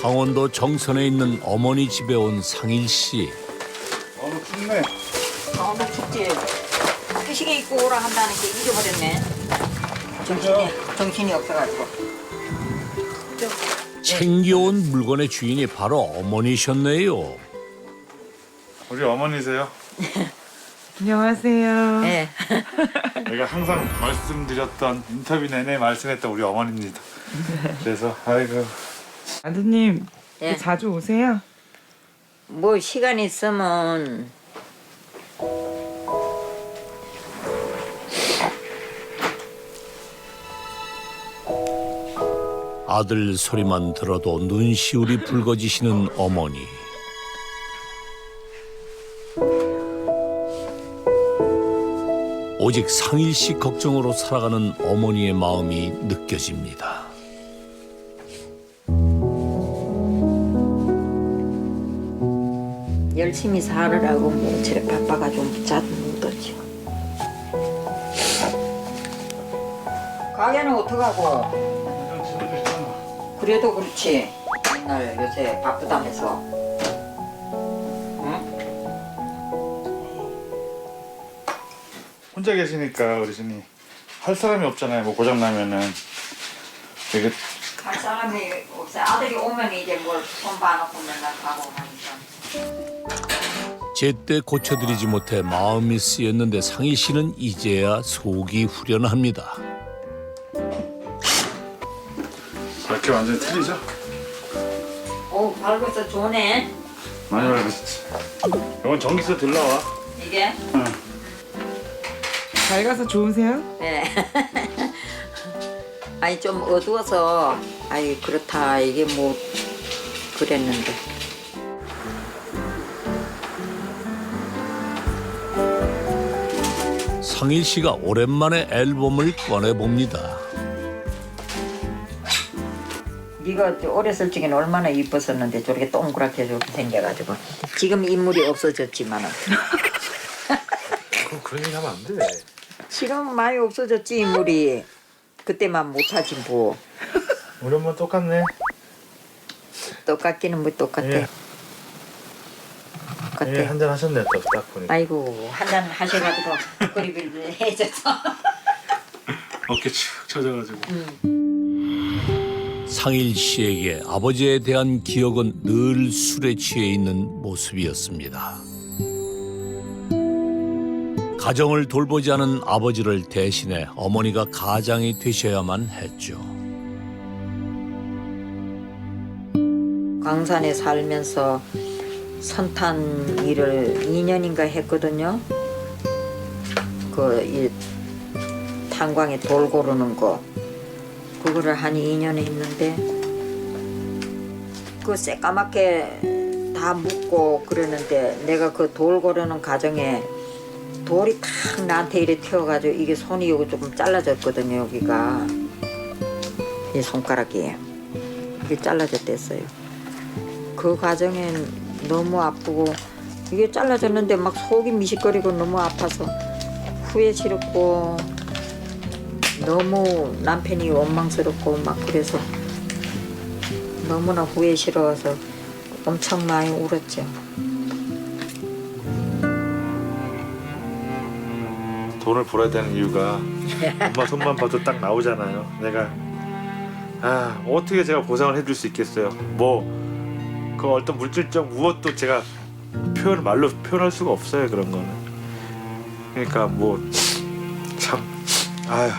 S5: 강원도 정선에 있는 어머니 집에 온 상일 씨.
S3: 춥네.
S12: 너무 춥지. 회식에 입고 오라 한다는 게 잊어버렸네. 정신이 없어가지고.
S5: 챙겨온 물건의 주인이 바로 어머니셨네요.
S3: 우리 어머니세요?
S9: 안녕하세요.
S12: 네.
S3: 내가 항상 말씀드렸던 인터뷰 내내 말씀했던 우리 어머니입니다. 그래서 아이고.
S9: 아드님,
S12: 예.
S9: 자주 오세요?
S12: 뭐 시간 있으면
S5: 아들 소리만 들어도 눈시울이 붉어지시는 어머니. 오직 상일 씨 걱정으로 살아가는 어머니의 마음이 느껴집니다.
S12: 열심히 살으라고 뭐 저래 바빠가지고 자주 못 오지. 가게는 어떡하고? 그래도 그렇지. 맨날 요새 바쁘다면서. 응?
S3: 혼자 계시니까 어르신이 할 사람이 없잖아요. 뭐 고장 나면은 되게
S12: 할 사람이 없어. 아들이 오면 이제 뭘 손 봐놓고 맨날 가고 하니까.
S5: 제때 고쳐드리지 못해 마음이 쓰였는데 상희 씨는 이제야 속이 후련합니다.
S3: 이렇게 완전히 틀리죠?
S12: 오, 밝아서 좋네.
S3: 많이 밝으시지. 이건 전기세 들 나와.
S12: 이게?
S3: 응.
S9: 밝아서 좋으세요?
S12: 네. 아니 좀 어두워서 아이 그렇다 이게 뭐 그랬는데.
S5: 상일 씨가 오랜만에 앨범을 꺼내 봅니다.
S14: 네가 어렸을 적에는 얼마나 이뻤었는데 저렇게 동그랗게 저렇게 생겨가지고 지금 인물이 없어졌지만은
S3: 그런 얘기 하면 안 돼.
S14: 지금 많이 없어졌지 인물이. 그때만 못하지 뭐.
S3: 우리 엄마 똑같네.
S14: 똑같기는 뭐 똑같아.
S3: 예.
S14: 똑같아.
S3: 예, 한잔 하셨네 또 딱 보니까.
S14: 아이고 한잔 하셔가지고 그리빌 해져서.
S3: 어깨 축 처져가지고.
S5: 상일 씨에게 아버지에 대한 기억은 늘 술에 취해 있는 모습이었습니다. 가정을 돌보지 않은 아버지를 대신해 어머니가 가장이 되셔야만 했죠.
S14: 광산에 살면서 선탄 일을 2년인가 했거든요. 이 탄광에 돌 고르는 거 그거를 한 2년 했는데 그 새까맣게 다 묻고 그러는데 내가 그 돌 고르는 과정에 돌이 탁 나한테 이래 튀어가지고 이게 손이 요거 조금 잘라졌거든요. 여기가 이 손가락이 이게 잘라졌댔어요. 그 과정엔 너무 아프고 이게 잘라졌는데 막 속이 미식거리고 너무 아파서 후회 싫었고 너무 남편이 원망스럽고 막 그래서 너무나 후회 싫어서 엄청 많이 울었죠.
S3: 돈을 벌어야 되는 이유가 엄마 손만 봐도 딱 나오잖아요. 내가 어떻게 제가 보상을 해줄 수 있겠어요. 뭐 그 어떤 물질적 무엇도 제가 말로 표현할 수가 없어요. 그런 거는. 그러니까 뭐 참 아휴.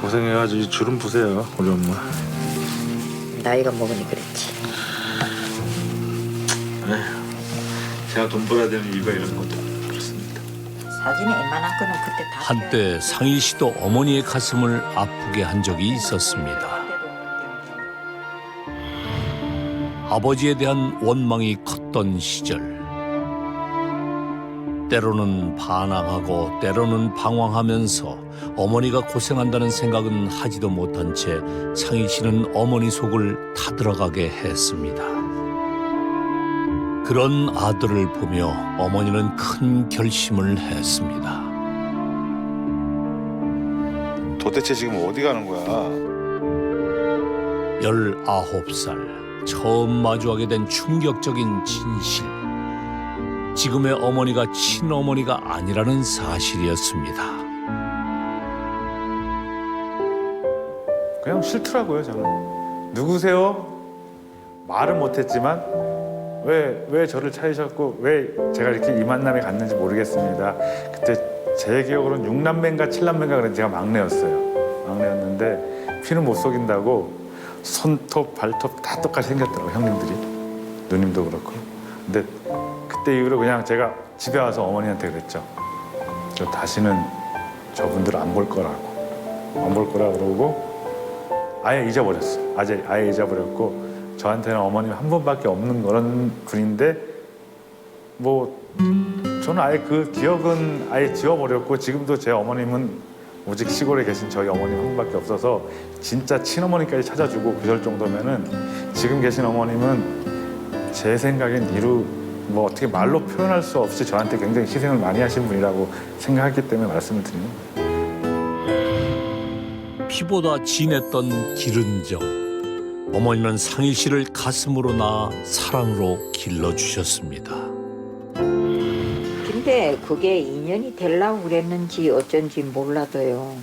S3: 고생해가지고 이 주름 보세요. 우리 엄마.
S14: 나이가 먹으니 그랬지.
S3: 제가 돈 벌어야 되는 이유가 이런 것도 그렇습니다.
S14: 사진에 이만한 거는 그때 다
S5: 한때 상일 씨도 어머니의 가슴을 아프게 한 적이 있었습니다. 아버지에 대한 원망이 컸던 시절. 때로는 반항하고 때로는 방황하면서 어머니가 고생한다는 생각은 하지도 못한 채 상일 씨는 어머니 속을 타들어가게 했습니다. 그런 아들을 보며 어머니는 큰 결심을 했습니다.
S3: 도대체 지금 어디 가는 거야?
S5: 19살 처음 마주하게 된 충격적인 진실. 지금의 어머니가 친어머니가 아니라는 사실이었습니다.
S3: 그냥 싫더라고요. 저는. 누구세요? 말은 못했지만 왜 저를 찾으셨고 왜 제가 이렇게 이 만남에 갔는지 모르겠습니다. 그때 제 기억으로는 6남매인가 7남매인가 그랬는데 제가 막내였어요. 막내였는데 피는 못 속인다고 손톱 발톱 다 똑같이 생겼더라고요. 형님들이. 누님도 그렇고. 근데 그때 이후로 그냥 제가 집에 와서 어머니한테 그랬죠. 저 다시는 저분들 안 볼 거라고. 안 볼 거라 그러고 아예 잊어버렸어요. 아예 잊어버렸고 저한테는 어머님 한 분밖에 없는 그런 분인데 뭐 저는 아예 그 기억은 아예 지워버렸고 지금도 제 어머님은 오직 시골에 계신 저희 어머님 한 분밖에 없어서 진짜 친어머니까지 찾아주고 그럴 정도면은 지금 계신 어머님은 제 생각엔 뭐 어떻게 말로 표현할 수 없이 저한테 굉장히 희생을 많이 하신 분이라고 생각했기 때문에 말씀을 드리는 거예요.
S5: 피보다 진했던 기른정. 어머니는 상일 씨를 가슴으로 낳아 사랑으로 길러주셨습니다.
S14: 근데 그게 인연이 되려고 그랬는지 어쩐지 몰라도요.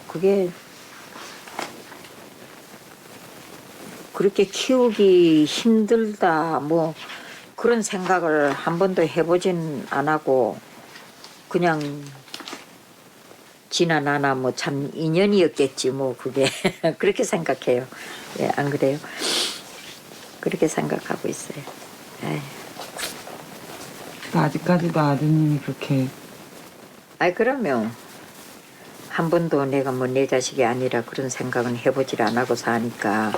S14: 그게 그렇게 키우기 힘들다 뭐 그런 생각을 한 번도 해보진 안 하고 그냥 지나나나 뭐 참 인연이었겠지 뭐 그게 그렇게 생각해요. 예, 안 그래요? 그렇게 생각하고 있어요. 에이.
S9: 아직까지도 아드님이 그렇게.
S14: 아이 그러면 한 번도 내가 뭐 내 자식이 아니라 그런 생각은 해보질 안 하고 사니까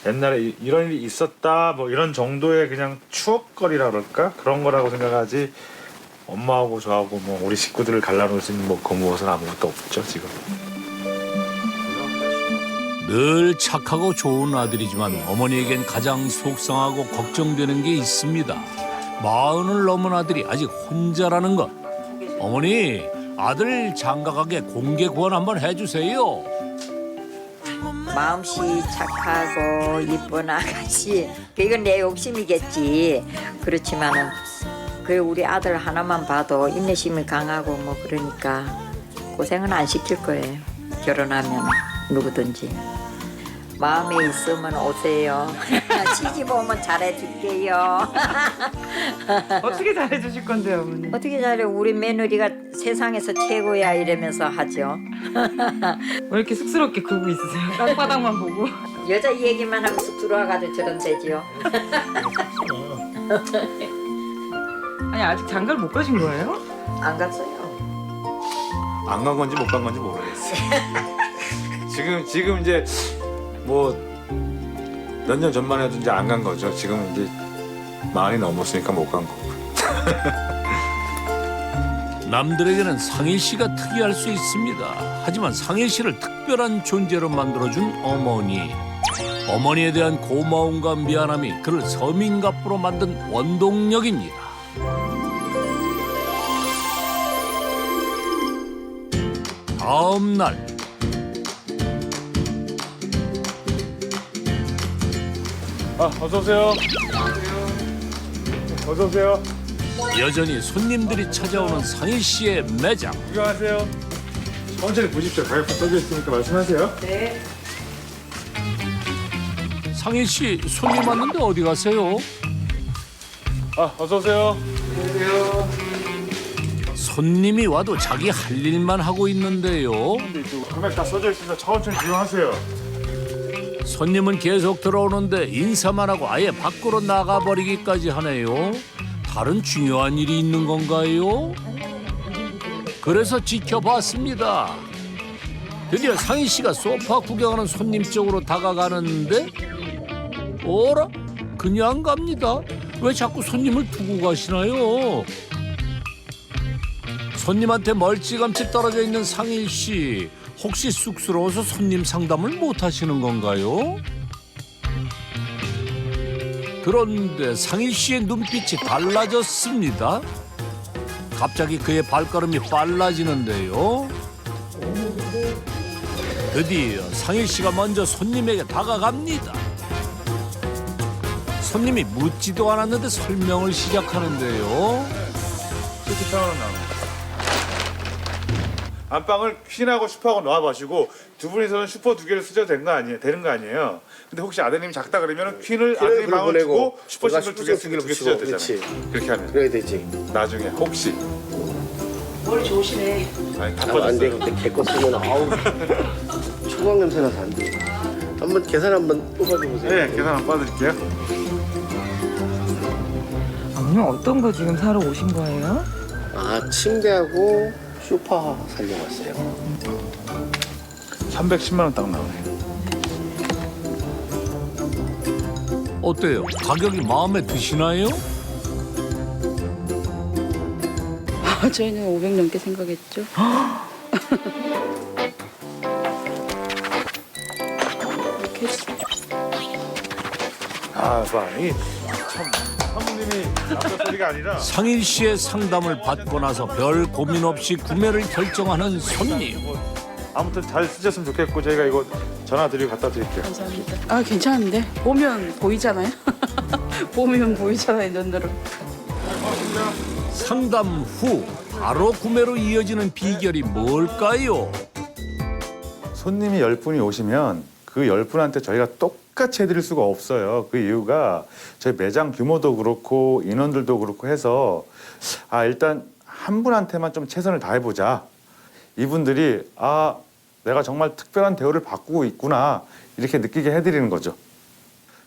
S3: 옛날에 이런 일이 있었다 뭐 이런 정도의 그냥 추억거리라 그럴까 그런 거라고 생각하지. 엄마하고 저하고 뭐 우리 식구들을 갈라놓을 수 있는 뭐 그 무엇은 아무것도 없죠 지금.
S5: 늘 착하고 좋은 아들이지만 어머니에겐 가장 속상하고 걱정되는 게 있습니다. 40을 넘은 아들이 아직 혼자라는 것. 어머니, 아들 장가가게 공개 구원 한번 해주세요.
S14: 마음씨 착하고 이쁜 아가씨. 이건 내 욕심이겠지. 그렇지만은 그 우리 아들 하나만 봐도 인내심이 강하고 뭐 그러니까 고생은 안 시킬 거예요. 결혼하면 누구든지. 마음에 있으면 오세요. 시집 오면 잘해줄게요.
S9: 어떻게 잘해주실 건데요, 어머니?
S14: 어떻게 잘해? 우리 며느리가 세상에서 최고야 이러면서 하죠.
S9: 왜 이렇게 쑥스럽게 굴고 있으세요? 땅바닥만 보고.
S14: 여자 얘기만 하면 쑥 들어와가지고 저런 되지요.
S9: 아니 아직 장가를 못 가신 거예요?
S14: 안 갔어요.
S3: 안 간 건지 못 간 건지 모르겠어요. 지금 이제 뭐 몇 년 전만 해도 이제 안 간 거죠. 지금 이제 40이 넘었으니까 못 간 거고.
S5: 남들에게는 상일 씨가 특이할 수 있습니다. 하지만 상일 씨를 특별한 존재로 만들어준 어머니. 어머니에 대한 고마움과 미안함이 그를 서민갑부로 만든 원동력입니다. 다음 날.
S3: 어서 오세요. 어서 오세요.
S5: 여전히 손님들이 찾아오는 상일 씨의 매장.
S3: 구경하세요. 천천히 보십시오. 가격표 써져 있으니까 말씀하세요.
S9: 네.
S5: 상일 씨 손님 왔는데 어디 가세요?
S3: 어서 오세요.
S5: 손님이 와도 자기 할 일만 하고 있는데요.
S3: 금액 다 써져 있으니까 천천히 구경하세요.
S5: 손님은 계속 들어오는데 인사만 하고 아예 밖으로 나가버리기까지 하네요. 다른 중요한 일이 있는 건가요? 그래서 지켜봤습니다. 드디어 상희 씨가 소파 구경하는 손님 쪽으로 다가가는데 어라? 그냥 갑니다. 왜 자꾸 손님을 두고 가시나요? 손님한테 멀찌감치 떨어져 있는 상일 씨. 혹시 쑥스러워서 손님 상담을 못 하시는 건가요? 그런데 상일 씨의 눈빛이 달라졌습니다. 갑자기 그의 발걸음이 빨라지는데요. 드디어 상일 씨가 먼저 손님에게 다가갑니다. 손님이 묻지도 않았는데 설명을 시작하는데요.
S3: 74만 원 나옵니다. 안방을 퀸하고 슈퍼하고 놓아보시고 두 분이서는 슈퍼 2개를 쓰셔도 되는 거 아니에요? 근데 혹시 아드님이 작다 그러면 퀸을 아드님 방을 주고 슈퍼 싱글 2개 쓰셔도 되잖아요. 그렇게 하면
S11: 그래야 되지.
S3: 나중에 혹시
S7: 머리 좋으시네.
S3: 아니 다
S11: 안 돼.
S3: 빠졌어요.
S11: 근데 개거 쓰면 아우 초광 냄새 나서 안 돼. 한번 계산 한번 뽑아줘 보세요.
S3: 네, 계산 한번 봐드릴게요.
S9: 어머니 어떤 거 지금 사러 오신 거예요?
S11: 침대하고 소파 살려고 왔어요.
S3: 310만 원 딱 나오네요.
S5: 어때요? 가격이 마음에 드시나요?
S15: 저희는 500 넘게 생각했죠. 이렇게 해주세요.
S3: 참 사모님이 남자 소리가 아니라
S5: 상일 씨의 상담을 받고 나서 별 고민 없이 구매를 결정하는 손님.
S3: 아무튼 잘 쓰셨으면 좋겠고 저희가 이거 전화 드리고 갖다 드릴게요.
S15: 감사합니다. 괜찮은데 보면 보이잖아요. 보면 보이잖아요, 눈으로.
S5: 상담 후 바로 구매로 이어지는 비결이 뭘까요?
S3: 손님이 10분이 오시면 그 10분한테 저희가 똑같이 해드릴 수가 없어요. 그 이유가 저희 매장 규모도 그렇고 인원들도 그렇고 해서 일단 한 분한테만 좀 최선을 다해보자. 이분들이 내가 정말 특별한 대우를 받고 있구나 이렇게 느끼게 해드리는 거죠.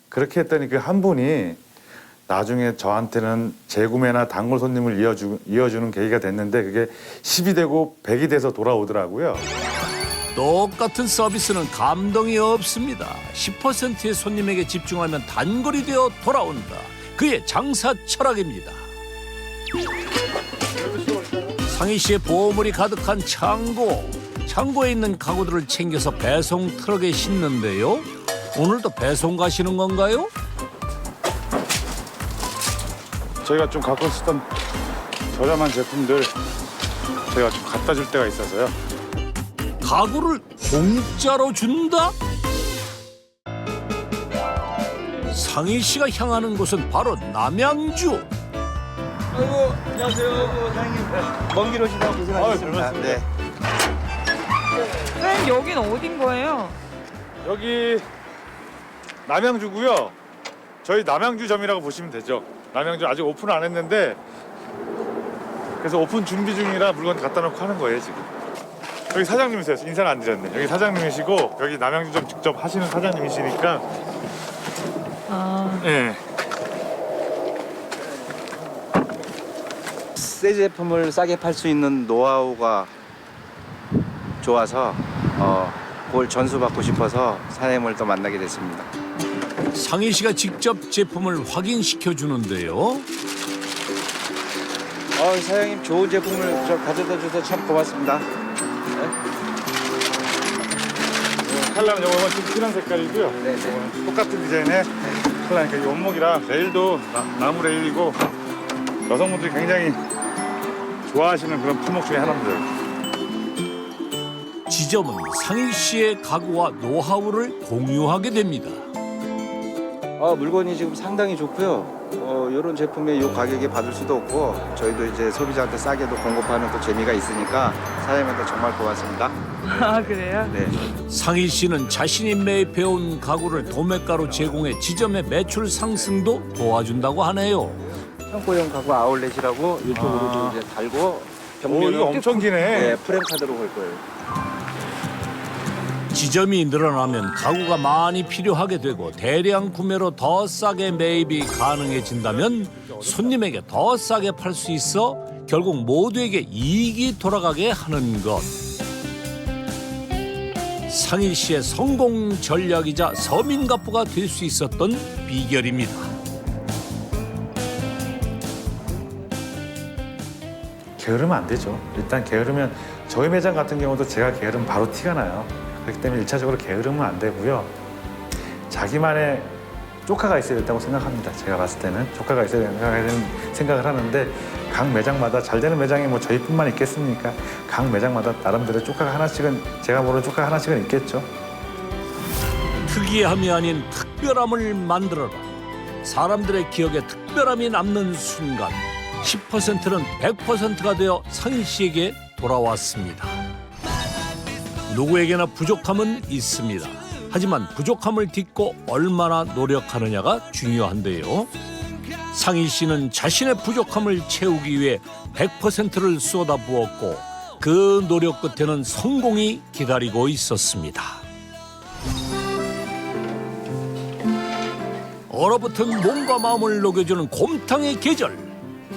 S3: 그렇게 했더니 그 한 분이 나중에 저한테는 재구매나 단골 손님을 이어주는 계기가 됐는데 그게 10이 되고 100이 돼서 돌아오더라고요.
S5: 똑같은 서비스는 감동이 없습니다. 10%의 손님에게 집중하면 단골이 되어 돌아온다. 그의 장사 철학입니다. 상희 씨의 보물이 가득한 창고. 창고에 있는 가구들을 챙겨서 배송 트럭에 싣는데요. 오늘도 배송 가시는 건가요?
S3: 저희가 좀 갖고 있었던 저렴한 제품들 제가 좀 갖다 줄 때가 있어서요.
S5: 가구를 공짜로 준다? 상희 씨가 향하는 곳은 바로 남양주.
S16: 아이고, 안녕하세요. 사장님. 먼 길 오시다가 고생하셨습니다. 네.
S9: 선생님 여긴 어딘 거예요?
S3: 여기 남양주고요. 저희 남양주점이라고 보시면 되죠. 남양주 아직 오픈 안 했는데 그래서 오픈 준비 중이라 물건 갖다 놓고 하는 거예요 지금. 여기 사장님이세요. 인사를 안 드렸네. 여기 사장님이시고 여기 남양주점 직접 하시는 사장님이시니까. 네.
S16: 새 제품을 싸게 팔 수 있는 노하우가 좋아서 그걸 전수받고 싶어서 사장님을 또 만나게 됐습니다.
S5: 상희 씨가 직접 제품을 확인시켜 주는데요.
S16: 사장님 좋은 제품을 가져다 줘서 참 고맙습니다.
S3: 컬러는 이건 좀 진한 색깔이고요.
S16: 네네.
S3: 똑같은 디자인의 컬러니까 이 원목이랑 레일도 나무 레일이고 여성분들이 굉장히 좋아하시는 그런 품목 중에 하나입니다.
S5: 지점은 상희 씨의 가구와 노하우를 공유하게 됩니다.
S16: 물건이 지금 상당히 좋고요. 이런 제품에 이 가격에 받을 수도 없고 저희도 이제 소비자한테 싸게도 공급하는 또 재미가 있으니까 사장님한테 정말 고맙습니다.
S9: 아 그래요?
S16: 네.
S5: 상희 씨는 자신이 매입해온 가구를 도매가로 제공해 지점의 매출 상승도 도와준다고 하네요.
S16: 창고용 가구 아울렛이라고 이쪽으로 이제 달고 벽면은
S3: 이거 엄청 기네.
S16: 네, 프레임 카드로 걸 거예요.
S5: 지점이 늘어나면 가구가 많이 필요하게 되고 대량 구매로 더 싸게 매입이 가능해진다면 손님에게 더 싸게 팔 수 있어 결국 모두에게 이익이 돌아가게 하는 것. 상희 씨의 성공 전략이자 서민갑부가 될 수 있었던 비결입니다.
S3: 게으르면 안 되죠. 일단 게으르면 저희 매장 같은 경우도 제가 게으르면 바로 티가 나요. 그렇기 때문에 1차적으로 게으르면 안 되고요. 자기만의 조카가 있어야 된다고 생각합니다. 제가 봤을 때는 조카가 있어야 된다는 생각을 하는데 각 매장마다 잘 되는 매장이 뭐 저희뿐만 있겠습니까? 각 매장마다 나름대로 조카가 하나씩은 제가 모르는 조카가 하나씩은 있겠죠.
S5: 특이함이 아닌 특별함을 만들어라. 사람들의 기억에 특별함이 남는 순간 10%는 100%가 되어 상희 씨에게 돌아왔습니다. 누구에게나 부족함은 있습니다. 하지만 부족함을 딛고 얼마나 노력하느냐가 중요한데요. 상희 씨는 자신의 부족함을 채우기 위해 100%를 쏟아부었고 그 노력 끝에는 성공이 기다리고 있었습니다. 얼어붙은 몸과 마음을 녹여주는 곰탕의 계절.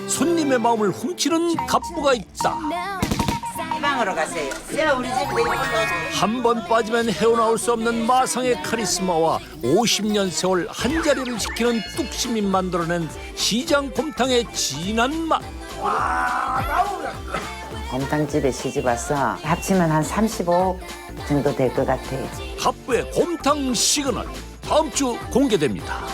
S5: 손님의 마음을 훔치는 갑부가 있다.
S14: 방으로 가세요. 우리 집
S5: 한 번 빠지면 헤어나올 수 없는 마상의 카리스마와 50년 세월 한자리를 지키는 뚝심이 만들어낸 시장 곰탕의 진한 맛.
S14: 곰탕집에 시집 왔어. 합치면 한 35 정도 될 것 같아요.
S5: 갑부의 곰탕 시그널 다음 주 공개됩니다.